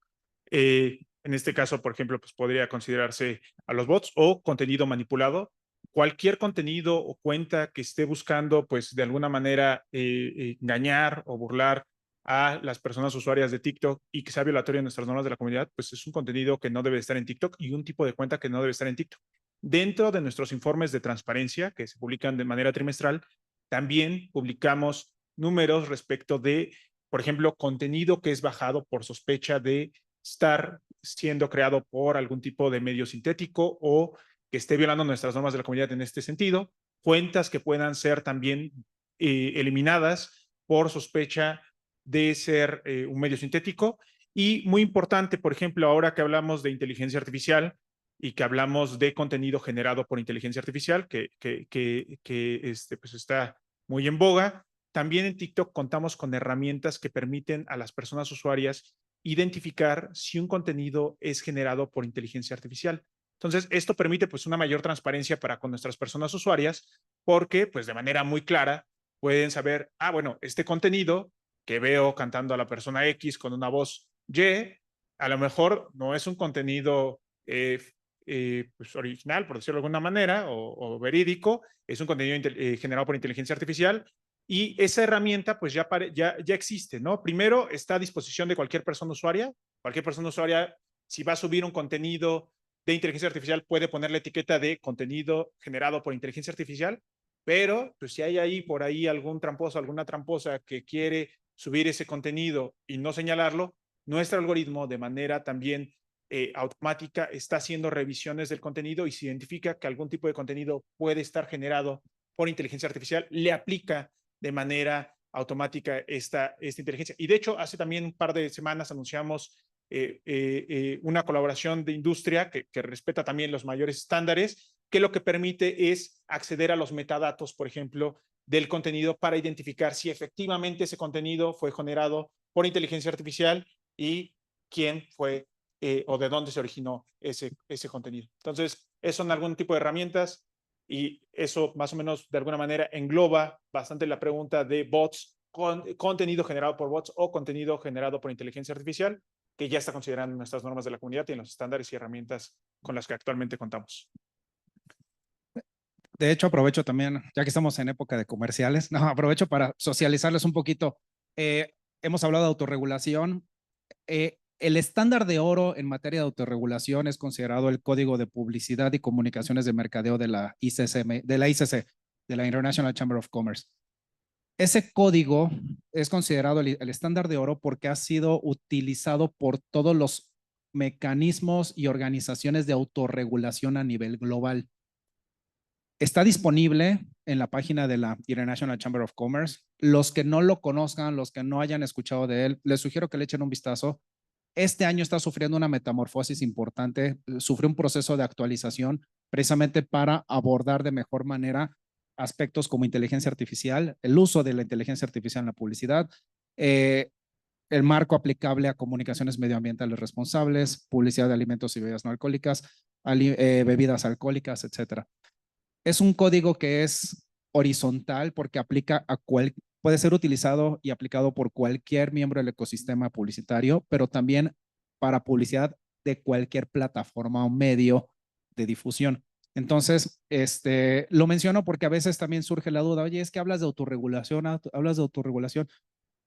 En este caso, por ejemplo, pues podría considerarse a los bots o contenido manipulado. Cualquier contenido o cuenta que esté buscando, pues de alguna manera engañar o burlar a las personas usuarias de TikTok y que sea violatorio de nuestras normas de la comunidad, pues es un contenido que no debe estar en TikTok y un tipo de cuenta que no debe estar en TikTok. Dentro de nuestros informes de transparencia que se publican de manera trimestral, también publicamos números respecto de, por ejemplo, contenido que es bajado por sospecha de estar siendo creado por algún tipo de medio sintético o que esté violando nuestras normas de la comunidad en este sentido, cuentas que puedan ser también eliminadas por sospecha de ser un medio sintético. Y muy importante, por ejemplo, ahora que hablamos de inteligencia artificial y que hablamos de contenido generado por inteligencia artificial, que pues está muy en boga, también en TikTok contamos con herramientas que permiten a las personas usuarias identificar si un contenido es generado por inteligencia artificial. Entonces, esto permite pues una mayor transparencia para con nuestras personas usuarias porque pues de manera muy clara pueden saber, bueno, este contenido que veo cantando a la persona X con una voz Y, a lo mejor no es un contenido pues original, por decirlo de alguna manera, o verídico, es un contenido generado por inteligencia artificial, y esa herramienta pues ya existe, ¿no? Primero está a disposición de cualquier persona usuaria. Cualquier persona usuaria, si va a subir un contenido de inteligencia artificial, puede poner la etiqueta de contenido generado por inteligencia artificial, pero pues si hay ahí por ahí algún tramposo, alguna tramposa que quiere subir ese contenido y no señalarlo, nuestro algoritmo de manera también automática está haciendo revisiones del contenido, y si identifica que algún tipo de contenido puede estar generado por inteligencia artificial, le aplica de manera automática esta inteligencia. Y de hecho, hace también un par de semanas anunciamos una colaboración de industria que respeta también los mayores estándares, que lo que permite es acceder a los metadatos, por ejemplo, del contenido, para identificar si efectivamente ese contenido fue generado por inteligencia artificial y quién fue o de dónde se originó ese contenido. Entonces, eso son algún tipo de herramientas, y eso más o menos de alguna manera engloba bastante la pregunta de bots, contenido generado por bots o contenido generado por inteligencia artificial, que ya está considerando en nuestras normas de la comunidad y en los estándares y herramientas con las que actualmente contamos. De hecho, aprovecho también, ya que estamos en época de comerciales, aprovecho para socializarles un poquito. Hemos hablado de autorregulación. El estándar de oro en materia de autorregulación es considerado el Código de Publicidad y Comunicaciones de Mercadeo de la ICC, de la International Chamber of Commerce. Ese código es considerado el estándar de oro porque ha sido utilizado por todos los mecanismos y organizaciones de autorregulación a nivel global. Está disponible en la página de la International Chamber of Commerce. Los que no lo conozcan, los que no hayan escuchado de él, les sugiero que le echen un vistazo. Este año está sufriendo una metamorfosis importante, sufre un proceso de actualización precisamente para abordar de mejor manera aspectos como inteligencia artificial, el uso de la inteligencia artificial en la publicidad, el marco aplicable a comunicaciones medioambientales responsables, publicidad de alimentos y bebidas no alcohólicas, bebidas alcohólicas, etcétera. Es un código que es horizontal porque aplica puede ser utilizado y aplicado por cualquier miembro del ecosistema publicitario, pero también para publicidad de cualquier plataforma o medio de difusión. Entonces, lo menciono porque a veces también surge la duda, oye, es que hablas de autorregulación,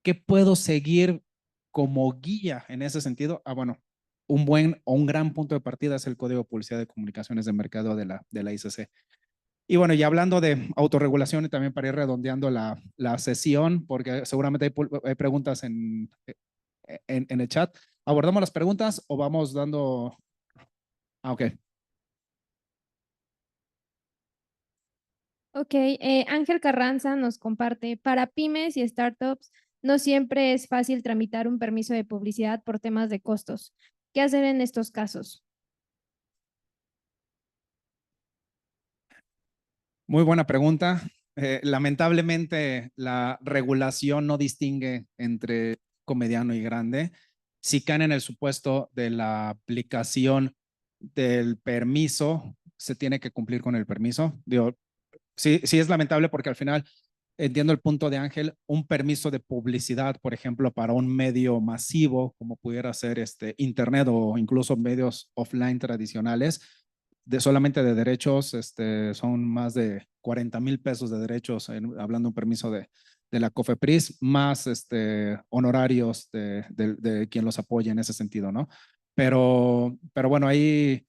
¿qué puedo seguir como guía en ese sentido? Bueno, un gran punto de partida es el Código de Publicidad de Comunicaciones de Mercado de la ICC. Y bueno, y hablando de autorregulación, y también para ir redondeando la sesión, porque seguramente hay preguntas en el chat. ¿Abordamos las preguntas o vamos dando? Ok. Ok, Ángel Carranza nos comparte, para pymes y startups no siempre es fácil tramitar un permiso de publicidad por temas de costos. ¿Qué hacer en estos casos? Muy buena pregunta. Lamentablemente, la regulación no distingue entre mediano y grande. Si caen en el supuesto de la aplicación del permiso, se tiene que cumplir con el permiso. Digo, sí es lamentable porque al final, entiendo el punto de Ángel, un permiso de publicidad, por ejemplo, para un medio masivo, como pudiera ser Internet o incluso medios offline tradicionales, solamente de derechos, son más de 40,000 pesos de derechos, hablando de un permiso de la COFEPRIS, más honorarios de quien los apoya en ese sentido, ¿no? Pero bueno, ahí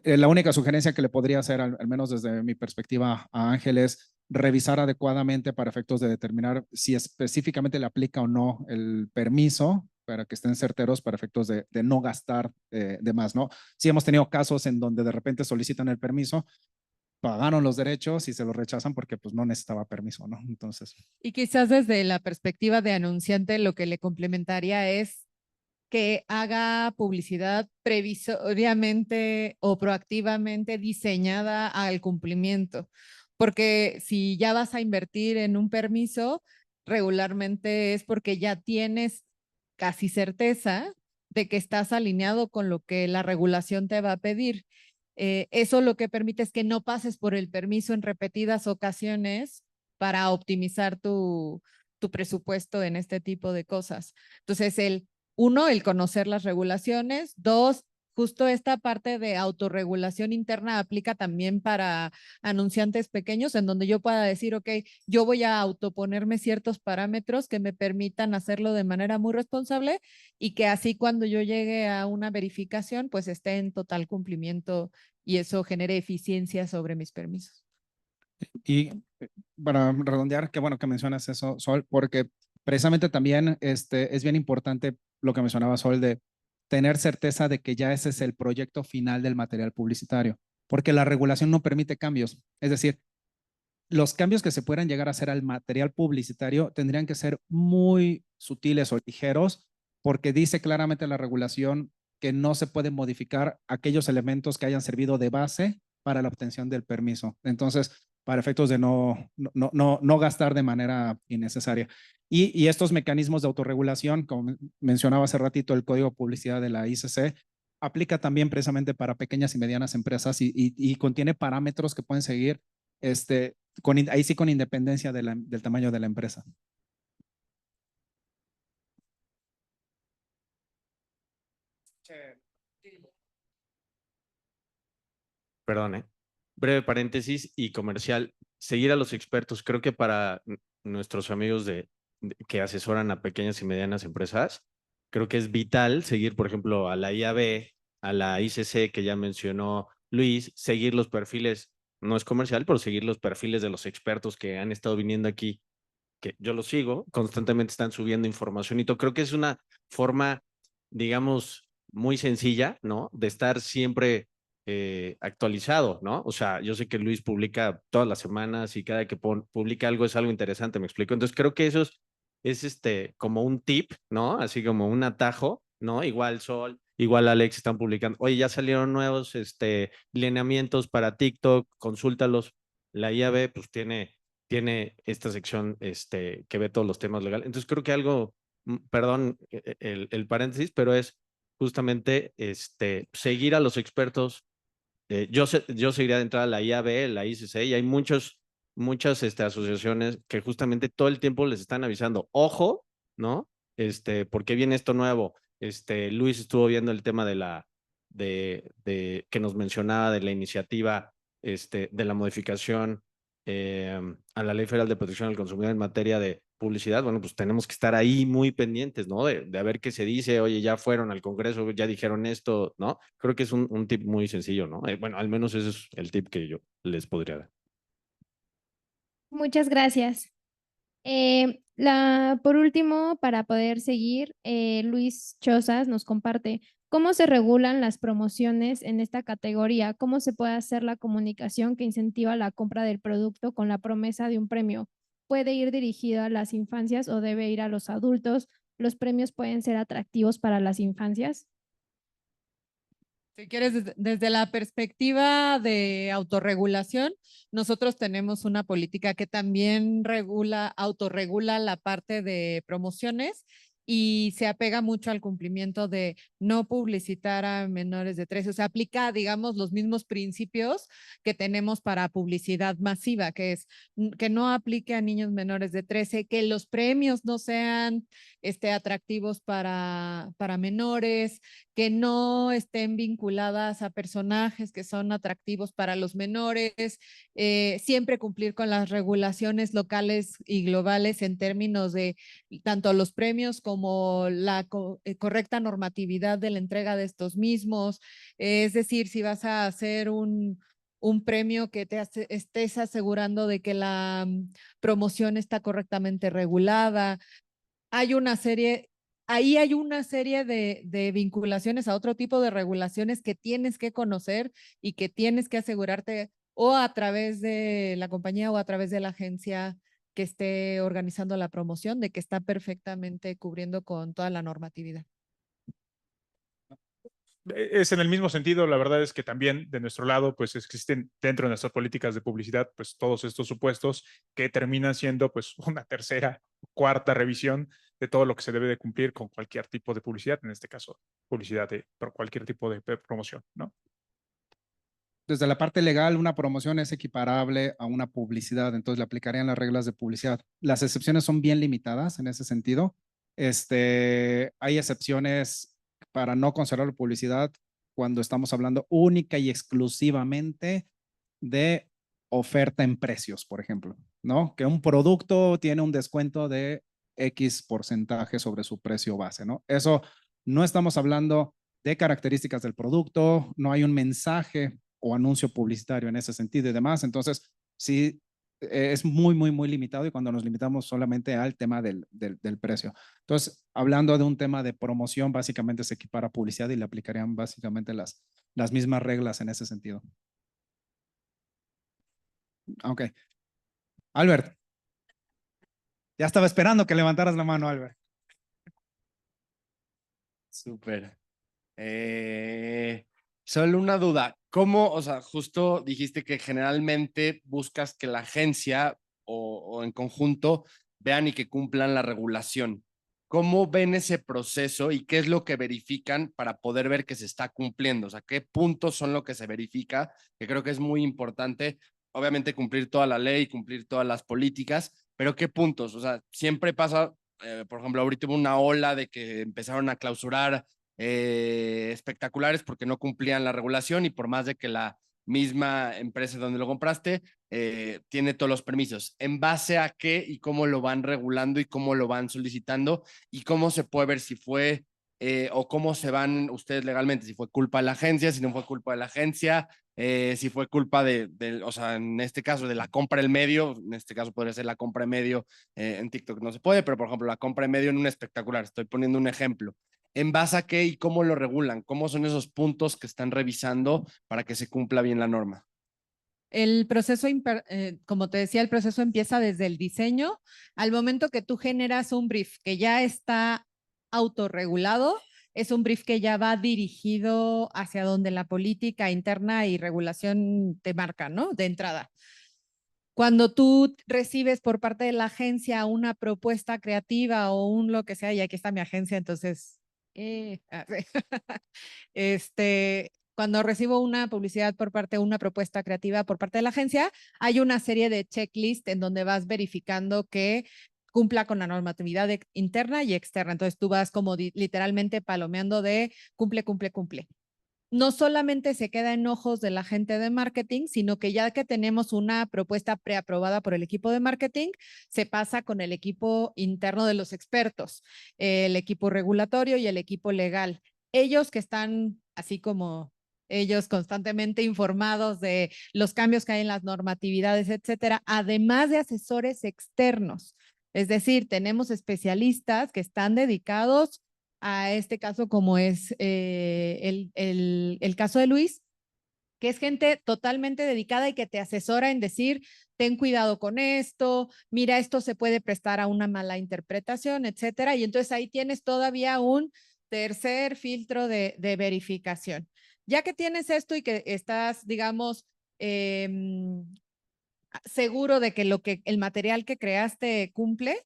la única sugerencia que le podría hacer, al menos desde mi perspectiva, a Ángel es revisar adecuadamente para efectos de determinar si específicamente le aplica o no el permiso, para que estén certeros para efectos de no gastar de más, ¿no? Sí hemos tenido casos en donde de repente solicitan el permiso, pagaron los derechos y se los rechazan porque pues no necesitaba permiso, ¿no? Entonces. Y quizás desde la perspectiva de anunciante, lo que le complementaría es que haga publicidad previsoriamente o proactivamente diseñada al cumplimiento. Porque si ya vas a invertir en un permiso, regularmente es porque ya tienes casi certeza de que estás alineado con lo que la regulación te va a pedir. Eso lo que permite es que no pases por el permiso en repetidas ocasiones para optimizar tu tu presupuesto en este tipo de cosas. Entonces, el conocer las regulaciones. 2, justo esta parte de autorregulación interna aplica también para anunciantes pequeños, en donde yo pueda decir, ok, yo voy a autoponerme ciertos parámetros que me permitan hacerlo de manera muy responsable y que así cuando yo llegue a una verificación, pues esté en total cumplimiento y eso genere eficiencia sobre mis permisos. Y para redondear, qué bueno que mencionas eso, Sol, porque precisamente también es bien importante lo que mencionaba Sol de tener certeza de que ya ese es el proyecto final del material publicitario, porque la regulación no permite cambios. Es decir, los cambios que se puedan llegar a hacer al material publicitario tendrían que ser muy sutiles o ligeros, porque dice claramente la regulación que no se pueden modificar aquellos elementos que hayan servido de base para la obtención del permiso. Entonces, para efectos de no gastar de manera innecesaria. Y estos mecanismos de autorregulación, como mencionaba hace ratito el Código de Publicidad de la ICC, aplica también precisamente para pequeñas y medianas empresas y contiene parámetros que pueden seguir ahí sí con independencia del tamaño de la empresa. Perdón, breve paréntesis y comercial. Seguir a los expertos. Creo que para nuestros amigos que asesoran a pequeñas y medianas empresas, creo que es vital seguir, por ejemplo, a la IAB, a la ICC que ya mencionó Luis, seguir los perfiles, no es comercial, pero seguir los perfiles de los expertos que han estado viniendo aquí, que yo los sigo, constantemente están subiendo información y todo. Creo que es una forma, digamos, muy sencilla, ¿no? De estar siempre actualizado, ¿no? O sea, yo sé que Luis publica todas las semanas y cada que publica algo es algo interesante, me explico. Entonces creo que eso es como un tip, ¿no? Así como un atajo, ¿no? Igual Sol, igual Alex están publicando, oye, ya salieron nuevos lineamientos para TikTok, consúltalos. La IAB pues tiene esta sección que ve todos los temas legales. Entonces creo que algo, perdón el paréntesis, pero es justamente seguir a los expertos. Yo seguiría de entrada a la IAB, la ICC, y hay muchas asociaciones que justamente todo el tiempo les están avisando, ojo, ¿no? Porque viene esto nuevo. Luis estuvo viendo el tema de que nos mencionaba de la iniciativa, de la modificación a la Ley Federal de Protección al Consumidor en materia de publicidad. Bueno, pues tenemos que estar ahí muy pendientes, ¿no? De a ver qué se dice, oye, ya fueron al Congreso, ya dijeron esto, ¿no? Creo que es un tip muy sencillo, ¿no? Bueno, al menos ese es el tip que yo les podría dar. Muchas gracias. Por último, para poder seguir, Luis Chozas nos comparte cómo se regulan las promociones en esta categoría, cómo se puede hacer la comunicación que incentiva la compra del producto con la promesa de un premio. ¿Puede ir dirigido a las infancias o debe ir a los adultos? ¿Los premios pueden ser atractivos para las infancias? Si quieres, desde la perspectiva de autorregulación, nosotros tenemos una política que también autorregula la parte de promociones y se apega mucho al cumplimiento de no publicitar a menores de 13. O sea, aplica, digamos, los mismos principios que tenemos para publicidad masiva, que es que no aplique a niños menores de 13, que los premios no sean atractivos para menores, que no estén vinculadas a personajes que son atractivos para los menores, siempre cumplir con las regulaciones locales y globales en términos de tanto los premios como la correcta normatividad de la entrega de estos mismos. Es decir, si vas a hacer un premio que estés asegurando de que la promoción está correctamente regulada. Ahí hay una serie de vinculaciones a otro tipo de regulaciones que tienes que conocer y que tienes que asegurarte o a través de la compañía o a través de la agencia que esté organizando la promoción, de que está perfectamente cubriendo con toda la normatividad. Es en el mismo sentido, la verdad es que también de nuestro lado, pues existen dentro de nuestras políticas de publicidad, pues todos estos supuestos que terminan siendo pues una tercera, cuarta revisión de todo lo que se debe de cumplir con cualquier tipo de publicidad, en este caso publicidad por cualquier tipo de promoción, ¿no? desde la parte legal, una promoción es equiparable a una publicidad, entonces le aplicarían las reglas de publicidad. Las excepciones son bien limitadas en ese sentido. Hay excepciones para no considerar la publicidad cuando estamos hablando única y exclusivamente de oferta en precios, por ejemplo, ¿no? Que un producto tiene un descuento de X porcentaje sobre su precio base, ¿no? Eso no estamos hablando de características del producto, no hay un mensaje o anuncio publicitario en ese sentido y demás. Entonces, sí, es muy limitado y cuando nos limitamos solamente al tema del precio. Entonces, hablando de un tema de promoción, básicamente se equipara a publicidad y le aplicarían básicamente las mismas reglas en ese sentido. Ok. Albert. Ya estaba esperando que levantaras la mano, Albert. Súper. Solo una duda. ¿Cómo, o sea, justo dijiste que generalmente buscas que la agencia o en conjunto vean y que cumplan la regulación? ¿Cómo ven ese proceso y qué es lo que verifican para poder ver que se está cumpliendo? O sea, ¿qué puntos son lo que se verifica? Que creo que es muy importante. Obviamente cumplir toda la ley, cumplir todas las políticas, pero ¿qué puntos? O sea, siempre pasa, por ejemplo, ahorita hubo una ola de que empezaron a clausurar espectaculares porque no cumplían la regulación y por más de que la misma empresa donde lo compraste tiene todos los permisos. ¿En base a qué y cómo lo van regulando y cómo lo van solicitando y cómo se puede ver si fue o cómo se van ustedes legalmente? Si fue culpa de la agencia, si no fue culpa de la agencia, si fue culpa o sea, en este caso de la compra del medio, en este caso podría ser la compra de medio en TikTok no se puede, pero por ejemplo la compra de medio en un espectacular, estoy poniendo un ejemplo. ¿En base a qué y cómo lo regulan? ¿Cómo son esos puntos que están revisando para que se cumpla bien la norma? El proceso, como te decía, el proceso empieza desde el diseño. Al momento que tú generas un brief que ya está autorregulado, es un brief que ya va dirigido hacia donde la política interna y regulación te marca, ¿no? De entrada. Cuando tú recibes por parte de la agencia una propuesta creativa o un lo que sea, y aquí está mi agencia, entonces, cuando recibo una publicidad por parte, una propuesta creativa por parte de la agencia, hay una serie de checklists en donde vas verificando que cumpla con la normatividad interna y externa. Entonces tú vas como literalmente palomeando de cumple, cumple, cumple. No solamente se queda en ojos de la gente de marketing, sino que ya que tenemos una propuesta preaprobada por el equipo de marketing, se pasa con el equipo interno de los expertos, el equipo regulatorio y el equipo legal. Ellos que están así como ellos constantemente informados de los cambios que hay en las normatividades, etcétera, además de asesores externos. Es decir, tenemos especialistas que están dedicados a este caso como es el caso de Luis, que es gente totalmente dedicada y que te asesora en decir, ten cuidado con esto, mira, esto se puede prestar a una mala interpretación, etcétera. Y entonces ahí tienes todavía un tercer filtro de verificación. Ya que tienes esto y que estás, digamos, seguro de que el material que creaste cumple,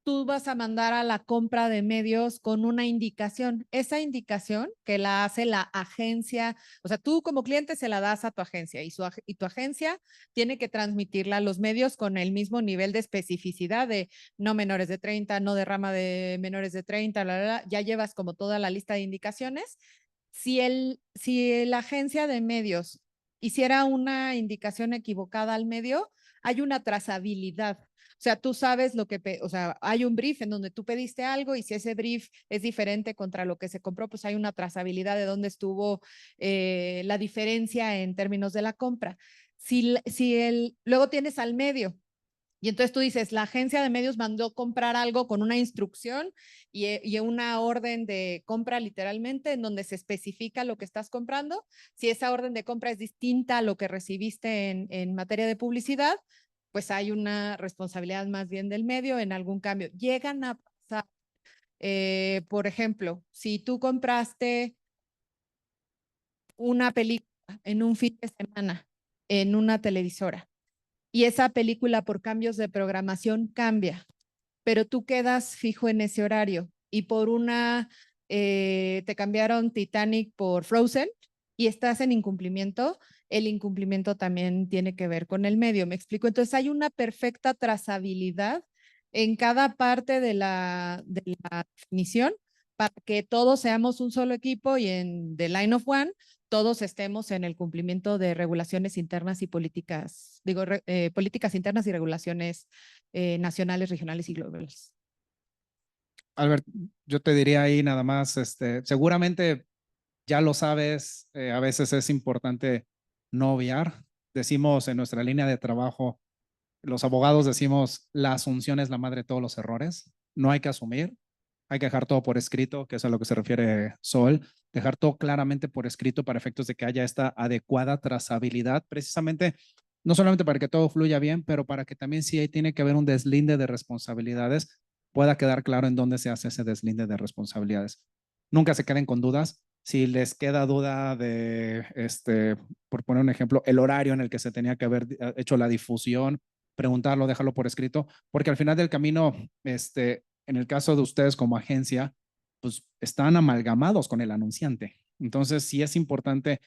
tú vas a mandar a la compra de medios con una indicación. Esa indicación que la hace la agencia, o sea, tú como cliente se la das a tu agencia y tu agencia tiene que transmitirla a los medios con el mismo nivel de especificidad de no menores de 30, no derrama de menores de 30, ya llevas como toda la lista de indicaciones. Si la agencia de medios hiciera una indicación equivocada al medio, hay una trazabilidad. O sea, tú sabes o sea, hay un brief en donde tú pediste algo y si ese brief es diferente contra lo que se compró, pues hay una trazabilidad de dónde estuvo la diferencia en términos de la compra. Luego tienes al medio. Y entonces tú dices, la agencia de medios mandó comprar algo con una instrucción y una orden de compra literalmente en donde se especifica lo que estás comprando. Si esa orden de compra es distinta a lo que recibiste en materia de publicidad, pues hay una responsabilidad más bien del medio en algún cambio. Llegan a pasar, por ejemplo, si tú compraste una película en un fin de semana en una televisora y esa película por cambios de programación cambia, pero tú quedas fijo en ese horario y te cambiaron Titanic por Frozen y estás en incumplimiento, el incumplimiento también tiene que ver con el medio. ¿Me explico? Entonces hay una perfecta trazabilidad en cada parte de la definición para que todos seamos un solo equipo y en the line of one todos estemos en el cumplimiento de regulaciones internas y políticas, políticas internas y regulaciones nacionales, regionales y globales. Albert, yo te diría ahí nada más, seguramente ya lo sabes, a veces es importante no obviar. Decimos en nuestra línea de trabajo, los abogados decimos, la asunción es la madre de todos los errores. No hay que asumir, hay que dejar todo por escrito, que es a lo que se refiere Sol, dejar todo claramente por escrito para efectos de que haya esta adecuada trazabilidad, precisamente no solamente para que todo fluya bien, pero para que también si ahí tiene que haber un deslinde de responsabilidades, pueda quedar claro en dónde se hace ese deslinde de responsabilidades. Nunca se queden con dudas. Si les queda duda de, por poner un ejemplo, el horario en el que se tenía que haber hecho la difusión, preguntarlo, déjalo por escrito, porque al final del camino, en el caso de ustedes como agencia, pues están amalgamados con el anunciante. Entonces, sí es importante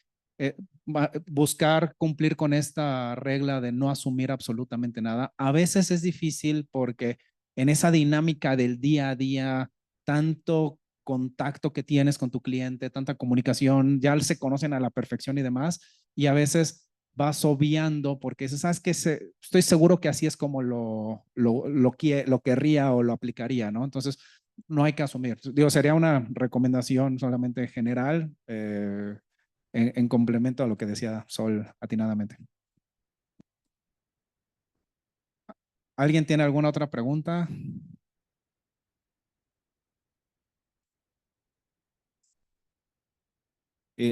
buscar cumplir con esta regla de no asumir absolutamente nada. A veces es difícil porque en esa dinámica del día a día, tanto contacto que tienes con tu cliente, tanta comunicación, ya se conocen a la perfección y demás, y a veces vas obviando porque sabes que estoy seguro que así es como lo querría o lo aplicaría, ¿no? Entonces, no hay que asumir. Digo, sería una recomendación solamente general en complemento a lo que decía Sol atinadamente. ¿Alguien tiene alguna otra pregunta?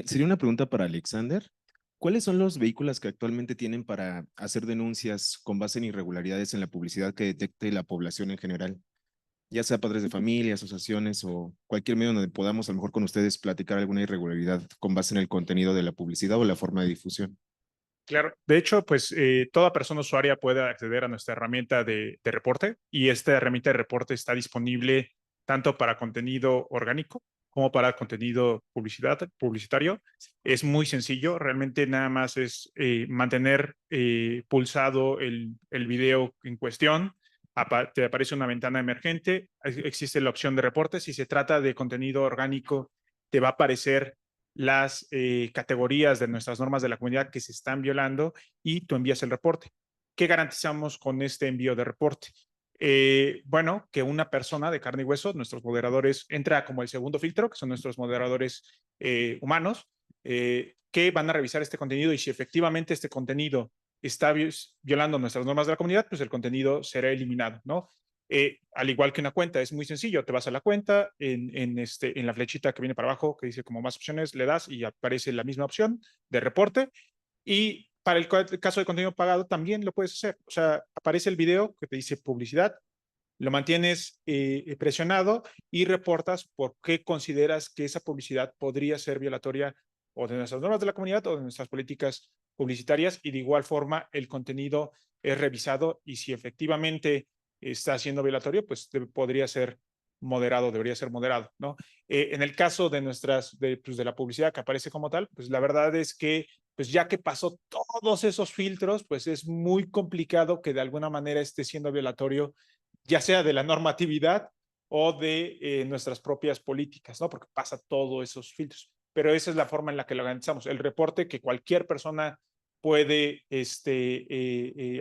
Sería una pregunta para Alexander. ¿Cuáles son los vehículos que actualmente tienen para hacer denuncias con base en irregularidades en la publicidad que detecte la población en general? Ya sea padres de familia, asociaciones o cualquier medio donde podamos a lo mejor con ustedes platicar alguna irregularidad con base en el contenido de la publicidad o la forma de difusión. Claro, de hecho, pues toda persona usuaria puede acceder a nuestra herramienta de reporte y esta herramienta de reporte está disponible tanto para contenido orgánico como para contenido publicitario. Es muy sencillo, realmente nada más es mantener pulsado el video en cuestión, te aparece una ventana emergente, existe la opción de reporte. Si se trata de contenido orgánico, te va a aparecer las categorías de nuestras normas de la comunidad que se están violando y tú envías el reporte. ¿Qué garantizamos con este envío de reporte? Bueno, que una persona de carne y hueso, nuestros moderadores, entra como el segundo filtro, que son nuestros moderadores humanos, que van a revisar este contenido y si efectivamente este contenido está violando nuestras normas de la comunidad, pues el contenido será eliminado, ¿no? Al igual que una cuenta, es muy sencillo, te vas a la cuenta, en la flechita que viene para abajo, que dice como más opciones, le das y aparece la misma opción de reporte. Y para el caso de contenido pagado también lo puedes hacer, o sea, aparece el video que te dice publicidad, lo mantienes presionado y reportas por qué consideras que esa publicidad podría ser violatoria o de nuestras normas de la comunidad o de nuestras políticas publicitarias, y de igual forma el contenido es revisado y si efectivamente está siendo violatorio, pues podría ser moderado, debería ser moderado, ¿no? En el caso de de la publicidad que aparece como tal, pues la verdad es que pues ya que pasó todos esos filtros, pues es muy complicado que de alguna manera esté siendo violatorio, ya sea de la normatividad o de nuestras propias políticas, ¿no? Porque pasa todos esos filtros. Pero esa es la forma en la que lo organizamos. El reporte que cualquier persona puede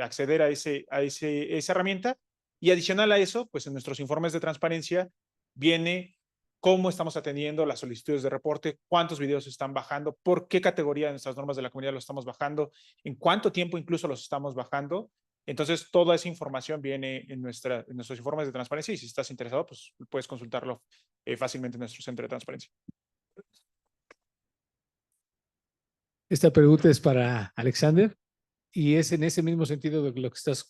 acceder a esa herramienta. Y adicional a eso, pues en nuestros informes de transparencia viene cómo estamos atendiendo las solicitudes de reporte, cuántos videos están bajando, por qué categoría de nuestras normas de la comunidad los estamos bajando, en cuánto tiempo incluso los estamos bajando. Entonces, toda esa información viene en nuestros informes de transparencia y si estás interesado, pues puedes consultarlo fácilmente en nuestro centro de transparencia. Esta pregunta es para Alexander y es en ese mismo sentido de lo que estás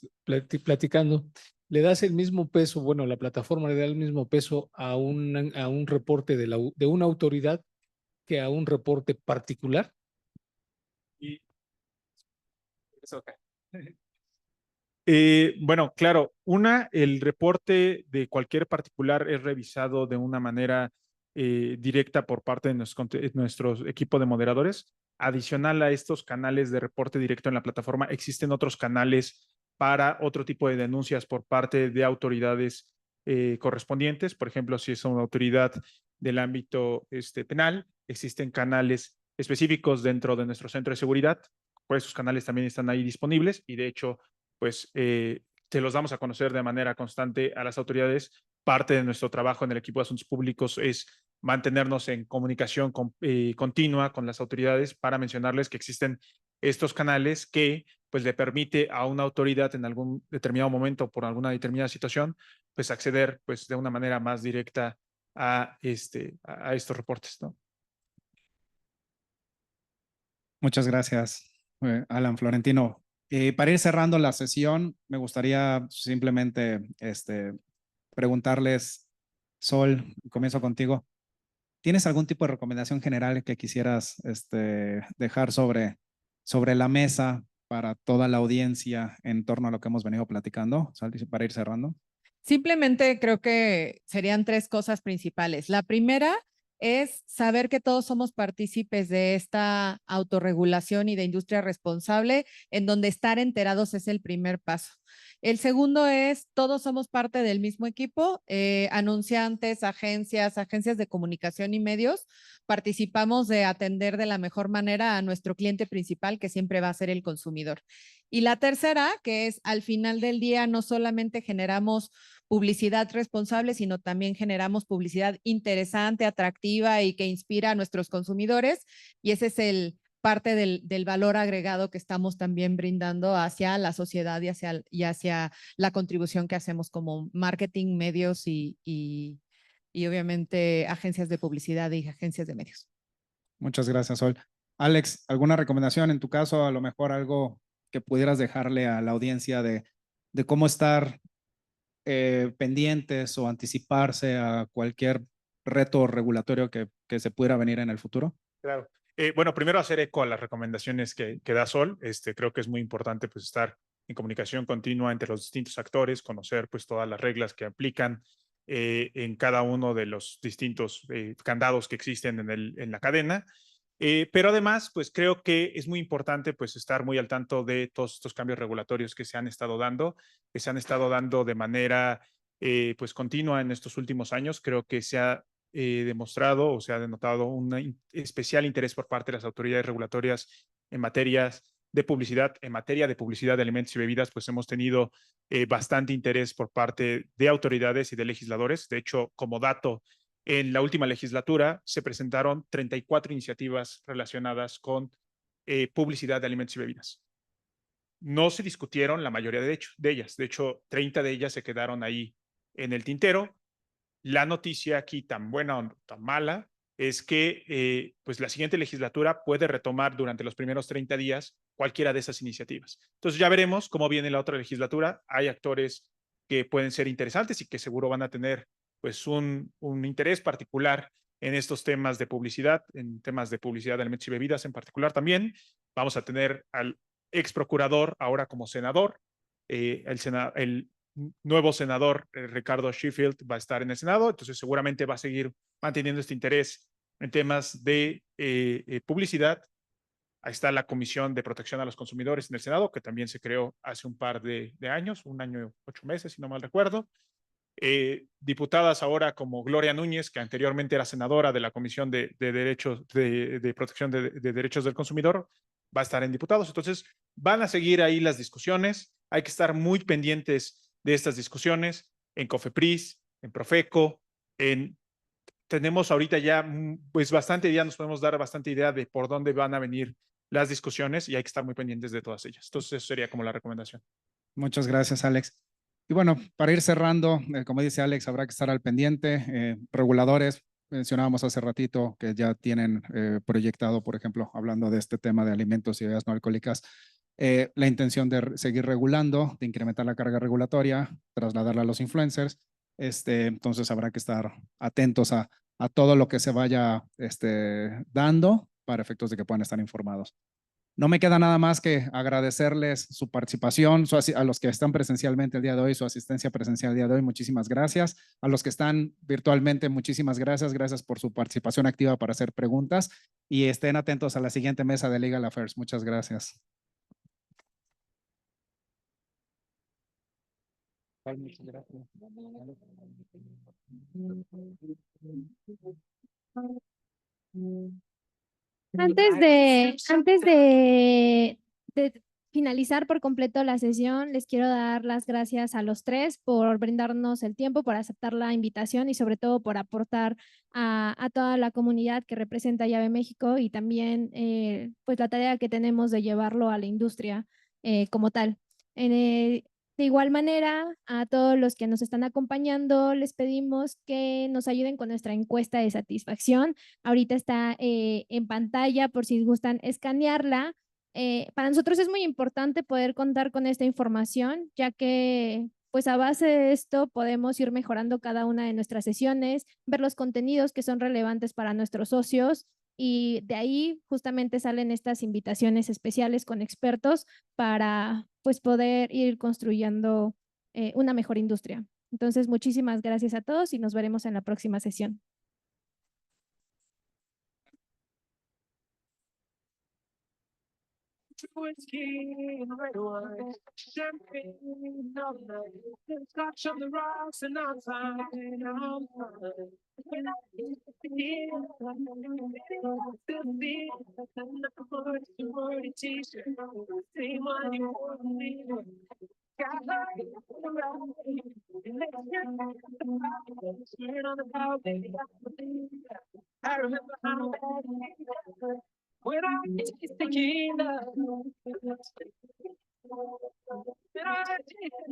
platicando. ¿Le das el mismo peso, bueno, la plataforma le da el mismo peso a un reporte de una autoridad que a un reporte particular? Y es okay. Bueno, claro, el reporte de cualquier particular es revisado de una manera directa por parte de nuestro equipo de moderadores. adicional a estos canales de reporte directo en la plataforma, existen otros canales para otro tipo de denuncias por parte de autoridades correspondientes. Por ejemplo, si es una autoridad del ámbito penal, existen canales específicos dentro de nuestro centro de seguridad, pues esos canales también están ahí disponibles y de hecho, pues se los damos a conocer de manera constante a las autoridades. Parte de nuestro trabajo en el equipo de asuntos públicos es mantenernos en comunicación continua con las autoridades para mencionarles que existen estos canales que pues le permite a una autoridad en algún determinado momento por alguna determinada situación pues acceder pues de una manera más directa a estos reportes, ¿no? Muchas gracias, Alan Florentino. Para ir cerrando la sesión, me gustaría simplemente preguntarles, Sol, comienzo contigo. ¿Tienes algún tipo de recomendación general que quisieras dejar sobre la mesa para toda la audiencia en torno a lo que hemos venido platicando, Sol, para ir cerrando? Simplemente creo que serían 3 cosas principales. La primera es saber que todos somos partícipes de esta autorregulación y de industria responsable, en donde estar enterados es el primer paso. El segundo es, todos somos parte del mismo equipo, anunciantes, agencias de comunicación y medios, participamos de atender de la mejor manera a nuestro cliente principal, que siempre va a ser el consumidor. Y la tercera, que es al final del día, no solamente generamos publicidad responsable, sino también generamos publicidad interesante, atractiva y que inspira a nuestros consumidores. Y ese es el parte del valor agregado que estamos también brindando hacia la sociedad y hacia la contribución que hacemos como marketing, medios y obviamente agencias de publicidad y agencias de medios. Muchas gracias, Sol. Alex, ¿alguna recomendación en tu caso? A lo mejor algo que pudieras dejarle a la audiencia de cómo estar pendientes o anticiparse a cualquier reto regulatorio que se pudiera venir en el futuro? Claro. Bueno, primero hacer eco a las recomendaciones que da Sol. Creo que es muy importante pues estar en comunicación continua entre los distintos actores, conocer pues todas las reglas que aplican en cada uno de los distintos candados que existen en la cadena. Pero además, pues creo que es muy importante pues estar muy al tanto de todos estos cambios regulatorios que se han estado dando de manera pues continua en estos últimos años. Creo que se ha demostrado o se ha denotado un especial interés por parte de las autoridades regulatorias en materias de publicidad. En materia de publicidad de alimentos y bebidas, pues hemos tenido bastante interés por parte de autoridades y de legisladores. De hecho, como dato, en la última legislatura se presentaron 34 iniciativas relacionadas con publicidad de alimentos y bebidas. No se discutieron la mayoría de ellas. De hecho, 30 de ellas se quedaron ahí en el tintero. La noticia aquí, tan buena o tan mala, es que pues la siguiente legislatura puede retomar durante los primeros 30 días cualquiera de esas iniciativas. Entonces ya veremos cómo viene la otra legislatura. Hay actores que pueden ser interesantes y que seguro van a tener pues un interés particular en estos temas de publicidad, en temas de publicidad de alimentos y bebidas en particular también. Vamos a tener al ex procurador ahora como senador, el nuevo senador Ricardo Sheffield va a estar en el Senado, entonces seguramente va a seguir manteniendo este interés en temas de publicidad. Ahí está la Comisión de Protección a los Consumidores en el Senado, que también se creó hace un par de años, 1 año, 8 meses, si no mal recuerdo. Diputadas ahora como Gloria Núñez, que anteriormente era senadora de la Comisión de Derechos de Protección de Derechos del Consumidor, va a estar en diputados. Entonces, van a seguir ahí las discusiones. Hay que estar muy pendientes de estas discusiones en COFEPRIS, en Profeco, tenemos ahorita ya pues bastante, ya nos podemos dar bastante idea de por dónde van a venir las discusiones y hay que estar muy pendientes de todas ellas. Entonces, eso sería como la recomendación. Muchas gracias, Alex. Y bueno, para ir cerrando, como dice Alex, habrá que estar al pendiente. Reguladores, mencionábamos hace ratito que ya tienen proyectado, por ejemplo, hablando de este tema de alimentos y bebidas no alcohólicas, la intención de seguir regulando, de incrementar la carga regulatoria, trasladarla a los influencers. Entonces habrá que estar atentos a todo lo que se vaya dando para efectos de que puedan estar informados. No me queda nada más que agradecerles su participación, a los que están presencialmente el día de hoy, su asistencia presencial el día de hoy, muchísimas gracias. A los que están virtualmente, muchísimas gracias. Gracias por su participación activa para hacer preguntas y estén atentos a la siguiente mesa de Legal Affairs. Muchas gracias. Muchas gracias. Antes de finalizar por completo la sesión, les quiero dar las gracias a los tres por brindarnos el tiempo, por aceptar la invitación y sobre todo por aportar a toda la comunidad que representa Llave México y también pues la tarea que tenemos de llevarlo a la industria como tal. De igual manera, a todos los que nos están acompañando, les pedimos que nos ayuden con nuestra encuesta de satisfacción. Ahorita está en pantalla por si gustan escanearla. Para nosotros es muy importante poder contar con esta información, ya que pues a base de esto podemos ir mejorando cada una de nuestras sesiones, ver los contenidos que son relevantes para nuestros socios y de ahí justamente salen estas invitaciones especiales con expertos para pues poder ir construyendo una mejor industria. Entonces, muchísimas gracias a todos y nos veremos en la próxima sesión. Whiskey and red wine, champagne all night, scotch on the rocks and I'm fine, I'm fine. When I get to here, still see the sorority t-shirt, same one you wore me. Got high around me, and let's turn on the power, baby. I remember how when I taste tequila, when I taste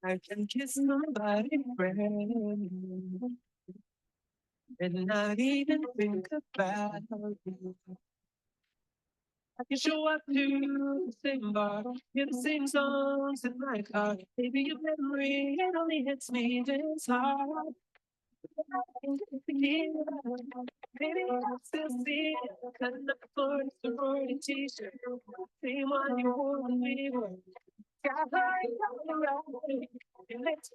I can kiss somebody brand new and not even think about you. I can show up to the same bar, hear the same songs in my car. Maybe your memory it only hits me this hard. Maybe I still see it, cutting up for a sorority t-shirt, same one you wore when we were. Got high all around me, and let's